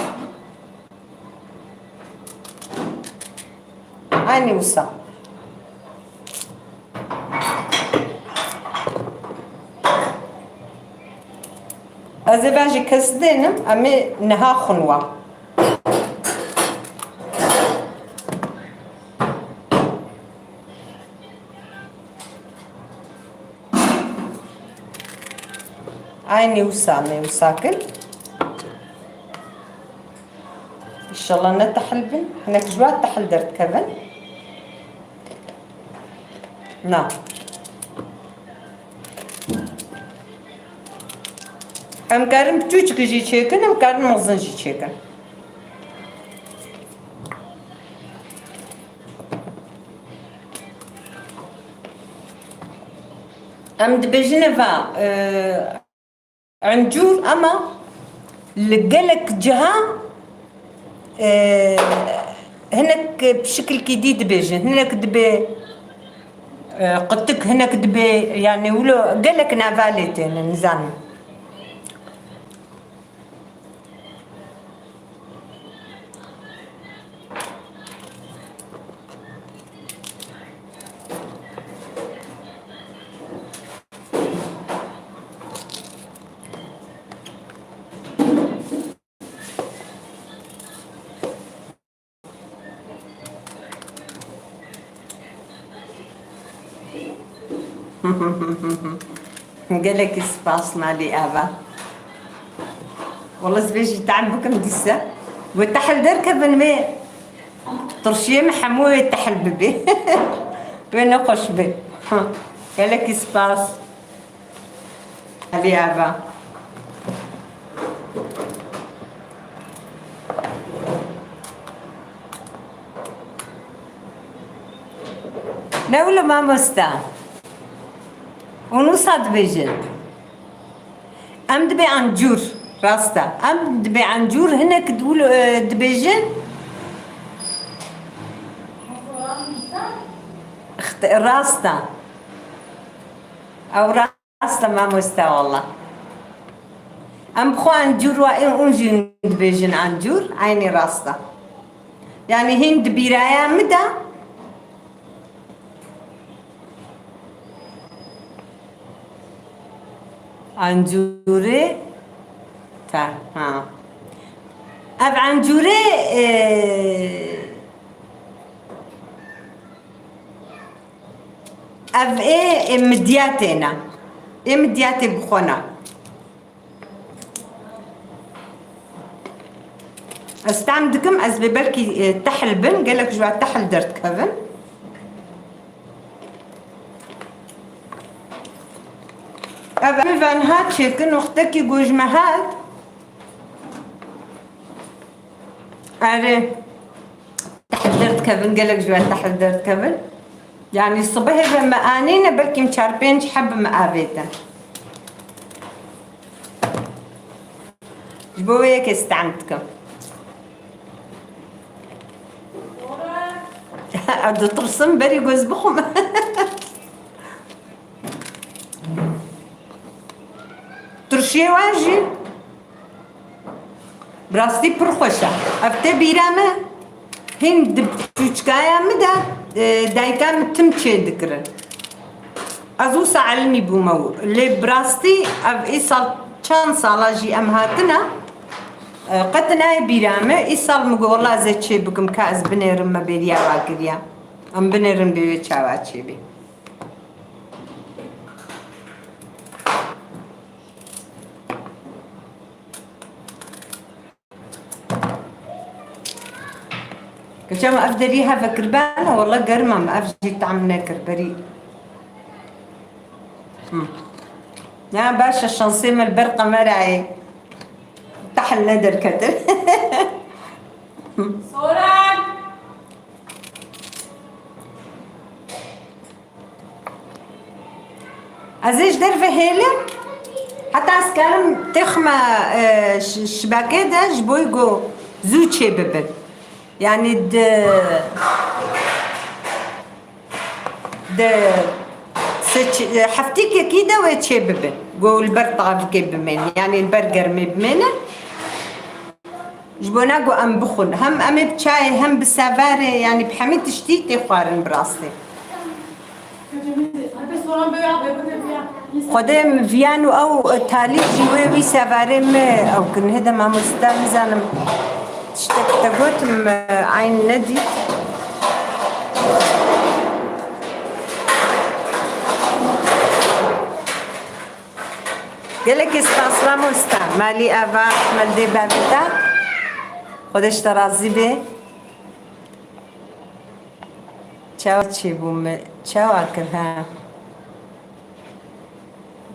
هاني وصا از باجي كسدينم امي نها خنوه عيني وسامي وساكن ان شاء الله نتحلبن هناك جوات تحل درت كفن نعم ام كارم توچ جي چيكن ام كارم مغزن جي چيكن ام دبجنفا عنجور اما لقلك جها هناك بشكل جديد بيجن هناك دبي قلتك هناك دبي يعني ولو قالك نافاليتين نزان قالك سباس مالي ابا والله زبيجي تعبكم ديسا وتحل دركب الماء طرشيه محموه يتحل ببي وين اخش بي قالك سباس مالي ابا لا ولا ما مستا ونصاد بيجن ام دبي عنجور راستا ام دبي عنجور هناك تقول دبيجن راستا او راستا ما مستا والله ام بخو عنجور وين انجي دبيجن عنجور عيني راستا يعني هند برايا مدى عنجوري تا ها اب عنجوري اف ايه مدياتنا ايه مدياتي بخونا استعمدكم از ببركي تحل بن قالك جوا تحل درت كفن اب فان هات شكن وقتك جوج مهات اري تحل درت كفن قالك جوا تحل درت كفن يعني الصبح إذا ما آنينا بركي مشاربين حب ما آبيتا جبويك استعنتكم عدو ترسم بري جوز بخم ترشي واجي براستي برخوشة أفتى بيرامة هين دبتوشكايا مدى دايكا متم تشي ذكرن ازو سعلمي بومو اللي براستي اف ايصال كان صالاجي ام هاتنا قتنا بيرامه ايصال مقو والله زي تشي بكم كاز بنيرم ما بيريا واقريا ام بنيرم بيوي تشاواتشي بي كشام أفدريها فكربانة والله قرمة ما أفجي تعملنا كربري يا باشا الشنصيم البرقة مرعي تحل ندر كتر سوران عزيز درفة هيلة حتى عسكرم تخمة شباكي ده جبويقو زوتشي ببن يعني حفتيك كده ويتشي ببن قول البرطة بمين يعني البرجر بمين جبونا قو أم بخون هم أمي بشاي هم بالسافاري يعني بحميد تشتيتي خوارن براستي قدام فيانو أو تالي جوي سافاري ما أو كن هذا ما مستلزم تشتكتقوت عين ندي قالك استاسلام وستا مالي أبا مالدي بابتا خودش ترازي بي چاو چی بوم چاو اکر ها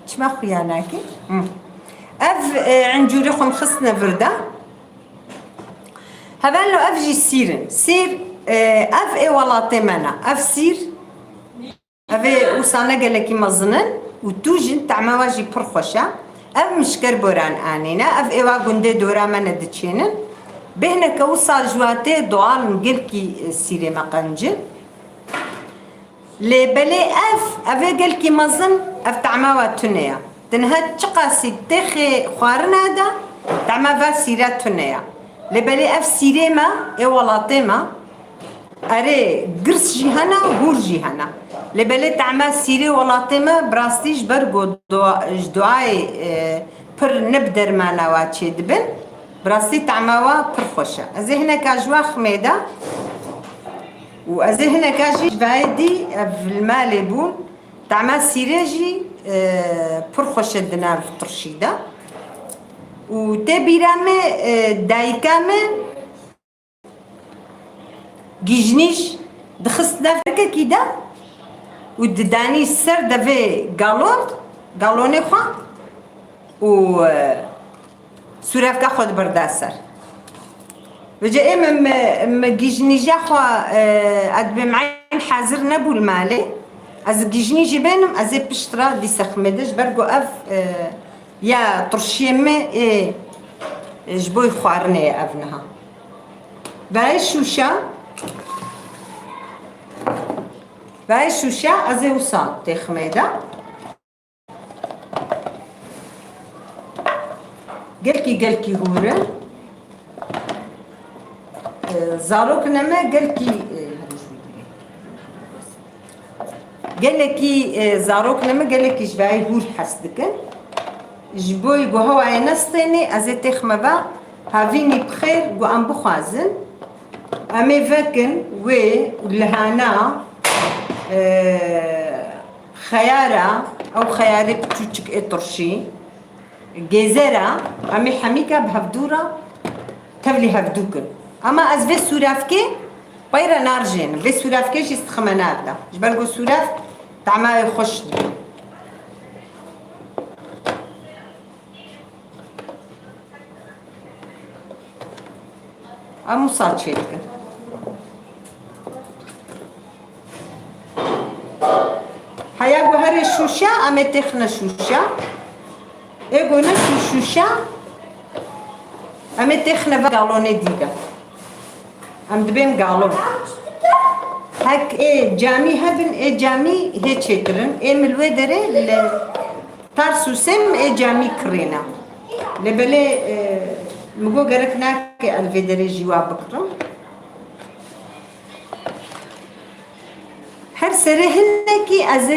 چما خویاناکی اف عنجوري خم خصنا فردا هبان له اف جي سيرن سير اف اي ولاطي منا اف سير افي وصانا قالك مزنن وتوجن تاع مواجي برخوشة اف مشكر بوران انينا اف ايوا قندي دورا منا دتشينن بهنا كوصا جواتي دوال نقلكي سيري مقنجل لي بلي افي قالكي مزن اف تاع موا تنيا تنها تشقاسي تخي خوارن هذا تاع ما سيرات تنيا لبالي اف سيريما اي ولاطيما اري قرص جهنا هور جهنا لبالي تعمل سيري ولاطيما براستيش برقو جدعاي بر نبدر معنا واتشي دبن براستي تعموا برخوشة ازي هنا كاجوا خميدة وازي هنا كاجي جبايدي في المالي بون تعمل سيريجي برخوشة دنا في ترشيدة وتبيرامي دايكامي جيجنيش دخست دافركا كده ودداني السر دافي قالوني خوا و سورافكا خود برداسر وجا ام جيجنيجا خوا ادبي معين حاضر نبو المالي از جيجنيجي بينم ازي بشترا دي سخمدش برقو اف يا ترشيمة إيه جبوي خوارني أبنها باي شوشة أزي وصاد تخميدة قلكي هورة زاروك نما قالكي زاروك نما قالكي جباي هور حسدكن جبوي جو هو عينستني ازي تخمبا هافيني بخير جو ام بخازن امي فكن وي لهانا خيارة أو خياري بتشوشك إطرشي جزرة أمي حميكا بهفدورة تبلي هفدوكن أما أز في سورافكي بايرة نارجين في سورافكي جيست خمانات لا جبالكو سوراف طعمها يخش أمو صار شيتكن هيا هري الشوشة أمي تخنا شوشة إيجو نفس الشوشة أمي تخنا قالوني ديجا أم دبين قالون هك إيه جامي هبن إيه جامي هيك شكرن إيه ملودرة تارسو سم إيه جامي كرينا لبلي مگو گرکنا که الفیدری جواب بکرم هر سره هنه کی از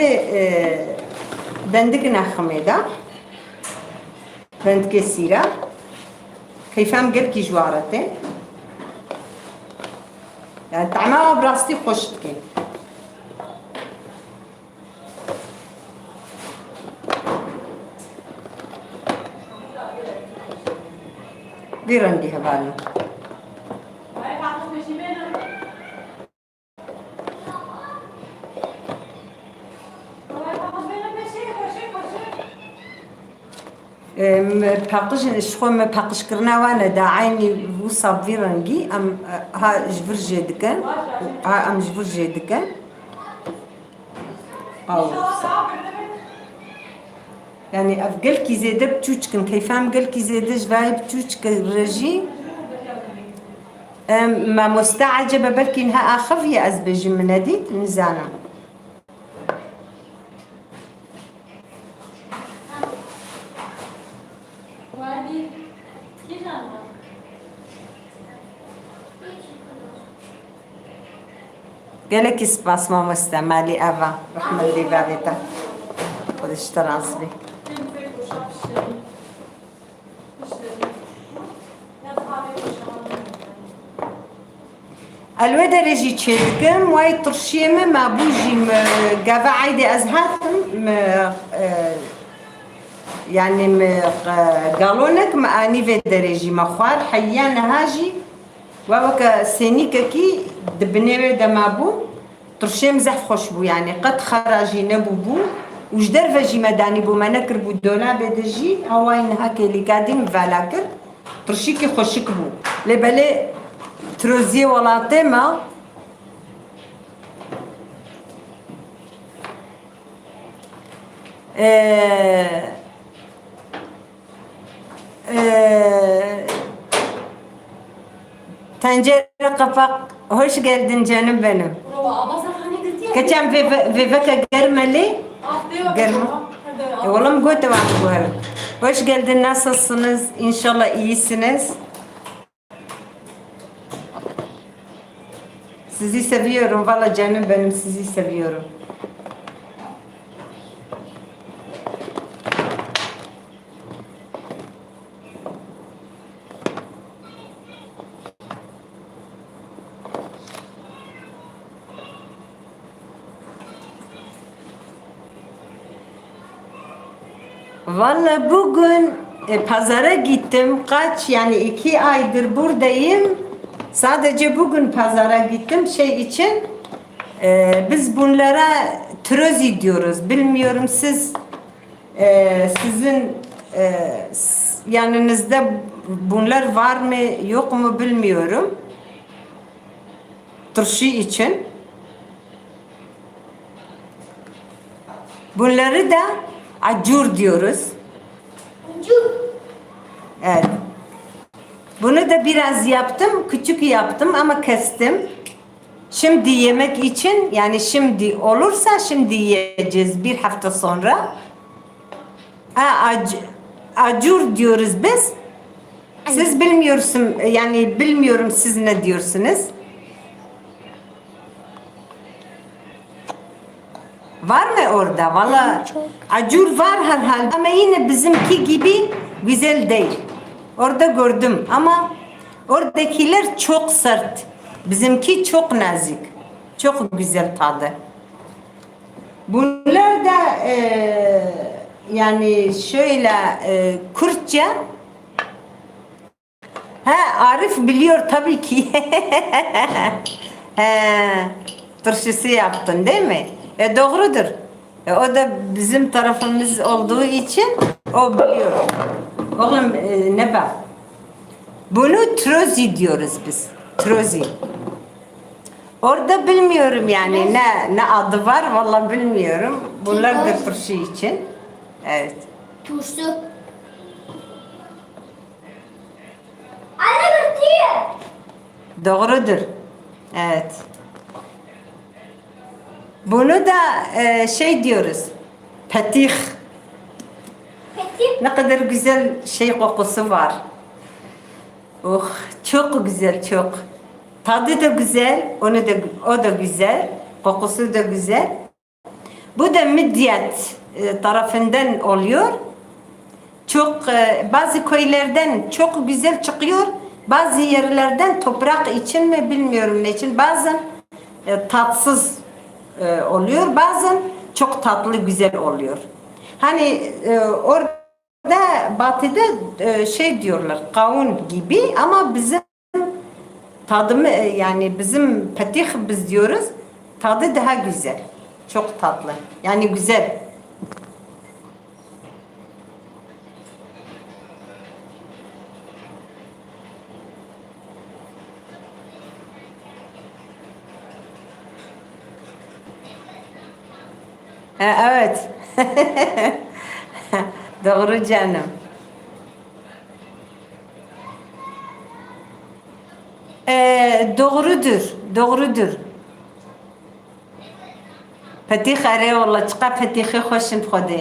دندگ نخمیده دند که سیره کیفم گر کی جوارته يعني طعمها براستی خوشت که بیرندی هوالو پاقش شخو پاقش کرنا وانا داعینی وصاب بیرنگی ام ها جبر جدکن ها ام جبر جدکن او يعني أفقل كي زيادة بتوجكن كيفهم قل كي زيادة جواي بتوجك الرجي ما مستعجبة بلكي إنها أخف يا أزبج من هديت نزانا قالك سباس ما مستعمالي أفا رحمة الله بابتا خودش ترازبي الودا رجي تشدكم واي ترشيم ما بوجي قافا عيدي أزهاتم يعني قالونك ما أني في درجي مخوار حيان هاجي ووكا سينيكا كي دبنيوي دمابو ترشيم زحف خوشبو يعني قد خراجي نبوبو وجدر فجي مداني بو ما نكربو الدولا بدجي هواين هاكي اللي قاعدين فالاكر ترشيكي خوشك بو لبالي تروزي ولاطي ما tencere kapak hoş geldin canım benim. Kaçam ve vaka germeli. Germe. Oğlum götü var bu her. Hoş geldin, nasılsınız? İnşallah iyisiniz. Sizi seviyorum. Valla canım benim, sizi seviyorum. Vallahi bugün pazara gittim. Kaç yani 2 aydır buradayım. Sadece bugün pazara gittim şey için. Biz bunlara trozi diyoruz. Bilmiyorum siz sizin yanınızda bunlar var mı yok mu bilmiyorum. Turşu için. Bunları da acur diyoruz. Acur. Evet. Bunu da biraz yaptım, küçük yaptım ama kestim. Şimdi yemek için, yani şimdi olursa şimdi yiyeceğiz bir hafta sonra. Acur diyoruz biz. Siz bilmiyorsun, yani bilmiyorum siz ne diyorsunuz. Var mı orada? Valla acur var herhalde ama yine bizimki gibi güzel değil. Orada gördüm ama oradakiler çok sert. Bizimki çok nazik. Çok güzel tadı. Bunlar da yani şöyle Kürtçe. Ha, Arif biliyor tabii ki. He, turşusu yaptın değil mi? Doğrudur. O da bizim tarafımız olduğu için o biliyor. Oğlum ne bak? Bunu trozi diyoruz biz. Trozi. Orada bilmiyorum yani ne adı var vallahi bilmiyorum. Bunlar da turşu için. Evet. Turşu. Anne götürüyor. Doğrudur. Evet. Bunu da şey diyoruz. Petih. Peki. Ne kadar güzel şey kokusu var. Oh, çok güzel çok. Tadı da güzel, o da güzel, kokusu da güzel. Bu da Midyat tarafından oluyor. Çok bazı köylerden çok güzel çıkıyor. Bazı yerlerden toprak için mi bilmiyorum ne için. Bazen tatsız oluyor. Bazen çok tatlı güzel oluyor. Hani orada batıda şey diyorlar kavun gibi ama bizim tadımı yani bizim patih biz diyoruz. Tadı daha güzel. Çok tatlı. Yani güzel. Evet. Doğru canım. Doğrudur. Doğrudur. Petih are والله تشقى petih خوشن خدي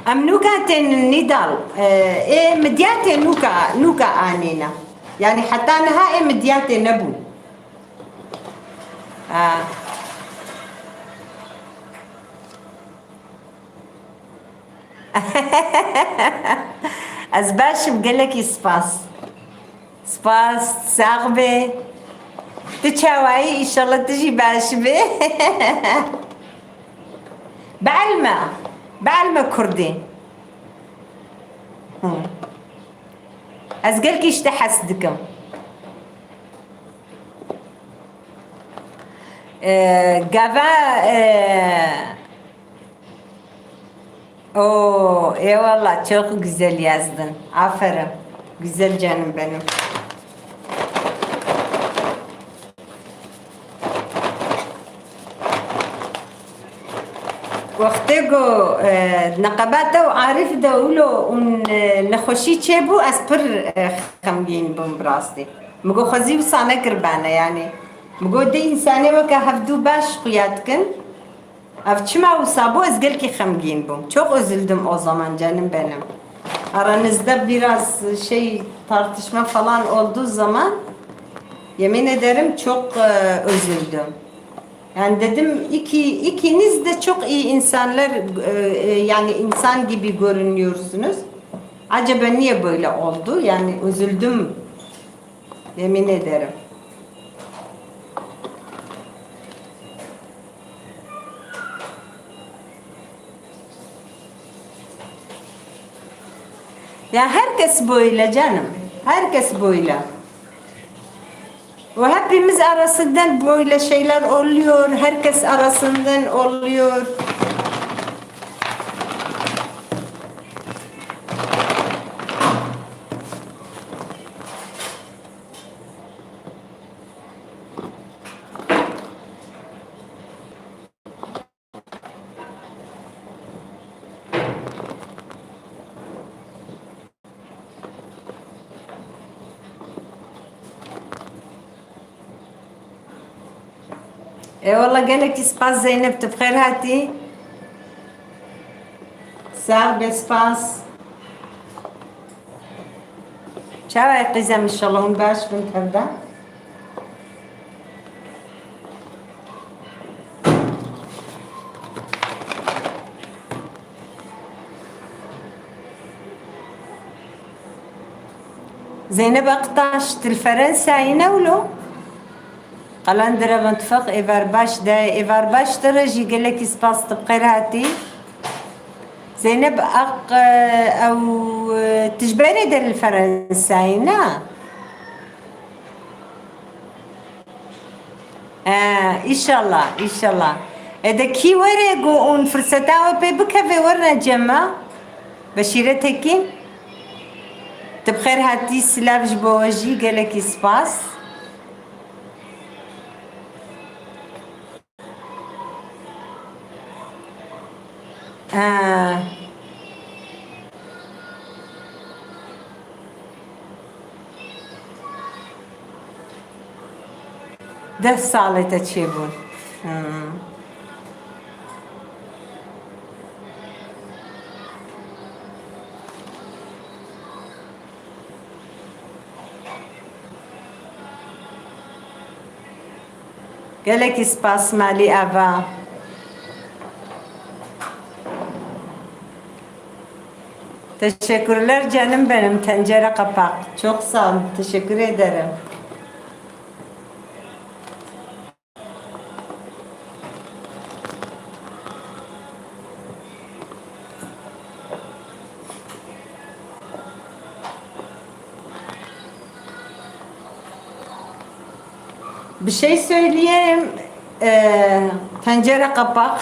ام نوكا تن نيدال مديات نوكا انينا يعني حتى انها مديات نبو از باش بقلك سباس سباس صاحبي تشاوي ان شاء الله تجي باش بي بعلمة كردي از قلك اشتحسدكم قابا eyvallah çok güzel yazdın. Aferin. Güzel canım benim. وقتگو نقابت و عارف دولو اون نخوشی چه بو از پر خمگین بوم براستی مگو خوزی و سانه کربانه yani مگو ده insane وکه هفدو باش قیاد کن اف çima و sabو az gel ki خمگین بوم çok üzüldüm o zaman canım benim aranızda biraz şey tartışma falan olduğu zaman yemin ederim çok üzüldüm. Yani dedim ikiniz de çok iyi insanlar yani insan gibi görünüyorsunuz. Acaba niye böyle oldu? Yani üzüldüm. Yemin ederim. Ya herkes böyle canım. Herkes böyle. Ve hepimiz arasından böyle şeyler oluyor. Herkes arasından oluyor. والله قالك سباس زينب بخير هاتي ساغ بسباس شاوي قيزم ان شاء الله ونباش بنت هبدا زينب اقطعت الفرنسا ينولو قلندرة متفق إيفار باش دا إيفار باش ترجي قالك سباس تبقير هاتي زينب أق أو تجبري در الفرنساينا إن شاء الله إن شاء الله إذا كي ورقوا أون فرصتها بكفي ورنا جمع بشيرتكين تبخير هاتي سلاف جبوجي قالك سباس ده ساڵێ چێ بوون gelekî spas malî ava teşekkürler canım benim tencere kapak çok sağ olun teşekkür ederim. Bir şey söyleyeyim. Tencere kapak.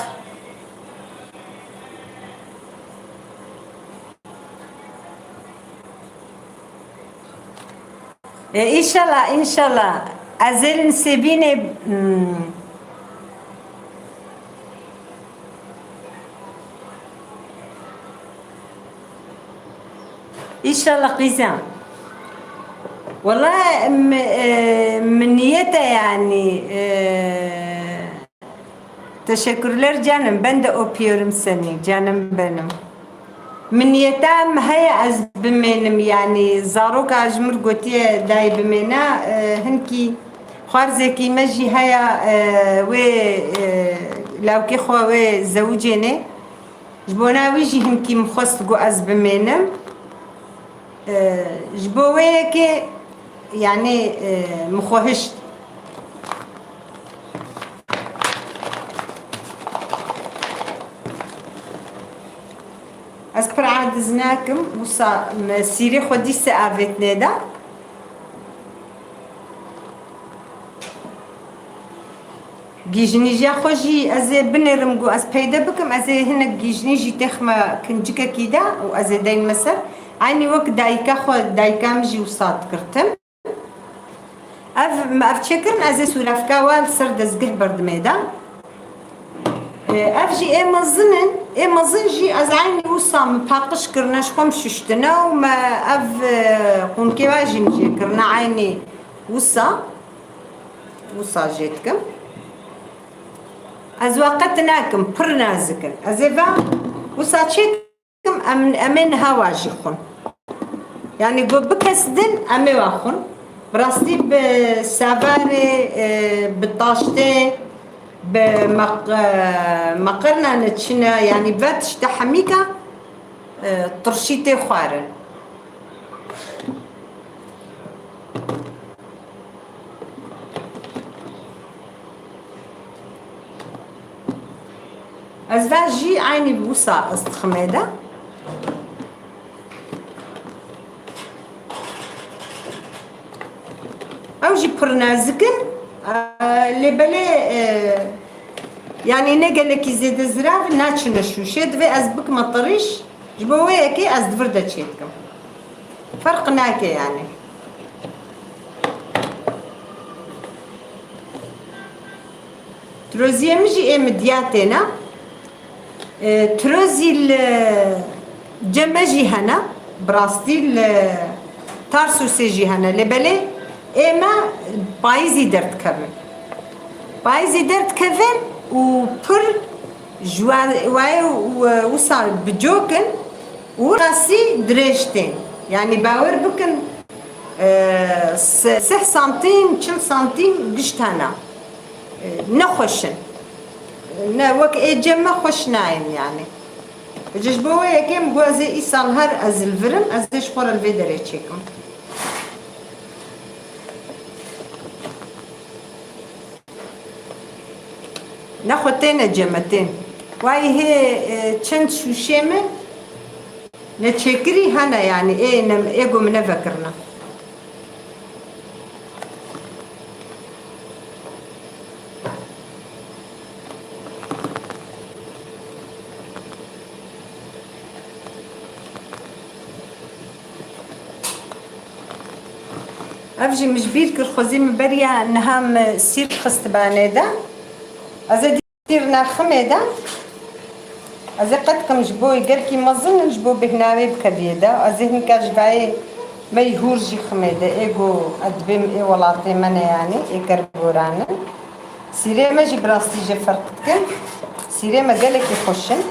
İnşallah inşallah. Azelin sebine İnşallah kızım. والله من niyete yani teşekkürler canım ben de öpüyorum seni canım benim من niyetem haya az bimenim yani zarok ajmur gotiye day bimena hinki خارزكي مجي هيا و لو كي خو و زوجيني جبونا ويجي هنكي مخص جو از بمنم جبوه كي يعني مخوهشت أسبر عادزناكم وصا سيري خودي ساعتنا دا جيجنيجا خوجي أزي بنرم جو أز بيدا بكم أزي هنا جيجنيجي تخمة كنجكا كيدا وأزي داين مسر عيني وقت دايكا خو دايكا مجي وصاد كرتم اف ما افتكرن از سولافكا وال سر دزگه برد ميدا اف جي امازن جي از عيني وصام باقش كرناش خم ششتنا وما اف قنكي واجي جي كرنا عيني وصا جيتكم از وقتناكم برنازكن از افا وصا تشيكم امن هواجي خون يعني قو بكسدن امي واخون براستي بسافاري بالطاشتي بمقرنا نتشنا يعني باتش تحميكا طرشيتي خوارن ازواجي عيني بوسا استخميده او جي برنازكن اللي بلا يعني نقلك يزيد زراف ناتشن الشوشيد في ازبك مطريش جبوه كي از دفرده تشيتكم فرقناك يعني تروزي مجي مدياتنا تروزي الجمجي هنا براستي تارسو سيجي هنا اللي بلا اما بايزي درت كفن وبر جواي وصل بجوكن وراسي دريشتين يعني باور بكن 6 سنتيم 10 سنتيم قشتانا نخشن وك جمع خوش نايم يعني جشبوه يكيم بوزي إيسان هر از الفرم از دشخور الفيدري تشيكم ناخدتين جمتين واي هي چند شوشة من نتشكري هنا يعني ايه نم ايجو من فكرنا افجي مجبير كالخوزي من بريا نهام سير خست بانيدا ازا دير ناخميدا ازا قد كم جبوي قال كي مظن نجبو بهناوي بكبيدا ازا هنكا جبعي ما يهورجي خميدا ايقو ادبيم اي ولاتي منا يعني اي كربورانا سيري ما جي براستي جي فرقتك سيري ما قالك يخشن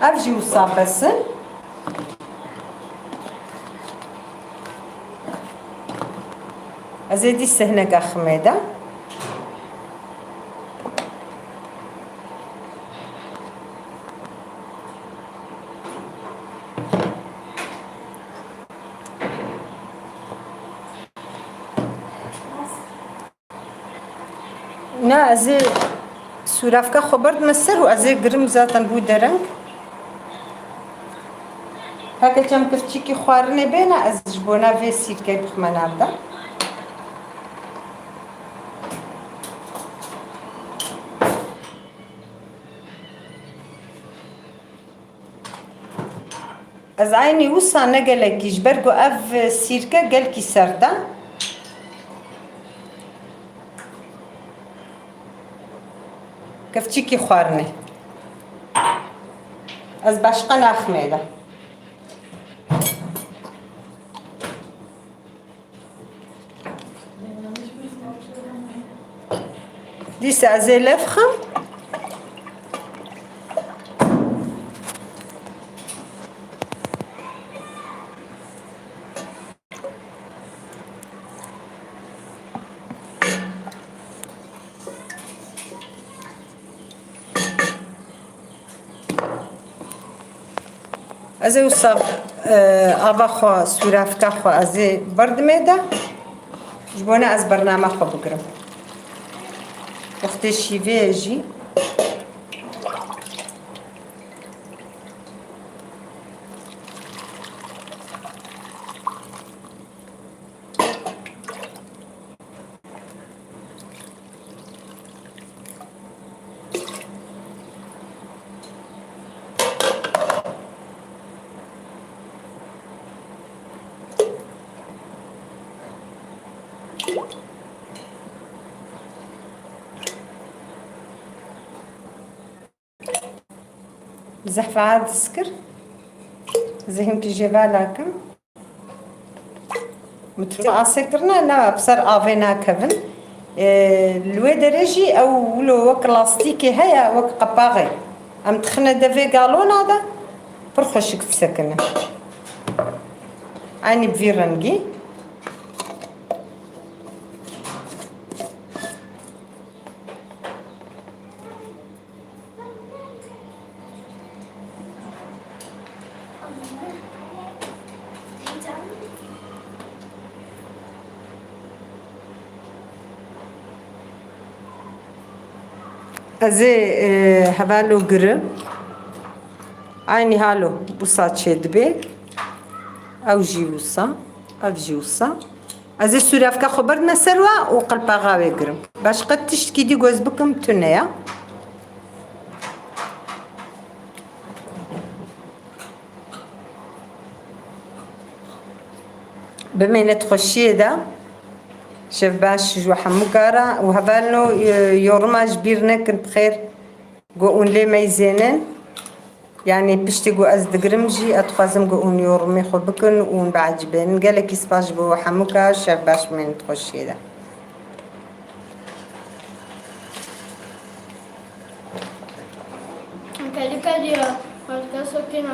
افجي وصاب بس ازيدي السهنة خميدة نا ازي سورافكا خبرت مسر و ازي گرم زاتن بو درنگ هكا كم كفتيكي خوارني بينا از جبونا في سير كي بخمنا بدا از عيني وصا نقلكي جبرقو اف سيركا قالكي سردا كفتيكي خوارني از باشقا ناخميدا ديس ازي لفخم ازي وصاب ابا خو سورافكا خو ازي برد ميدا جبونا از برنامج خو بقرم وقت الشيفي يجي زحفة عاد سكر زهم تجيبالكم متروقع سكرنا لا بصر افينا كفن الوي درجي او لو وك لاستيكي هيا وك قباغي ام تخنا دافي قالون هذا برخشك في سكنه عيني بفيرنجي ازي هبالو قرب عيني هالو بوصات شد بي او جيوسا او جيوسا ازي سورافكا خبر مسروا وقلبا غاوي قرب باش قد تشتكي دي جوز بكم تنيا بمينة تخشي دا شف باش جو حموكارا وهبالنو يورماج بيرنا كنت بخير قوون لي ميزينن يعني بشتي قو أزدقرمجي أتخازم قوون يورمي خبكن وون بعد جبين قالك يسباش بو حموكا شف باش من تخشي دا Angelica diyor. Başka sokayım.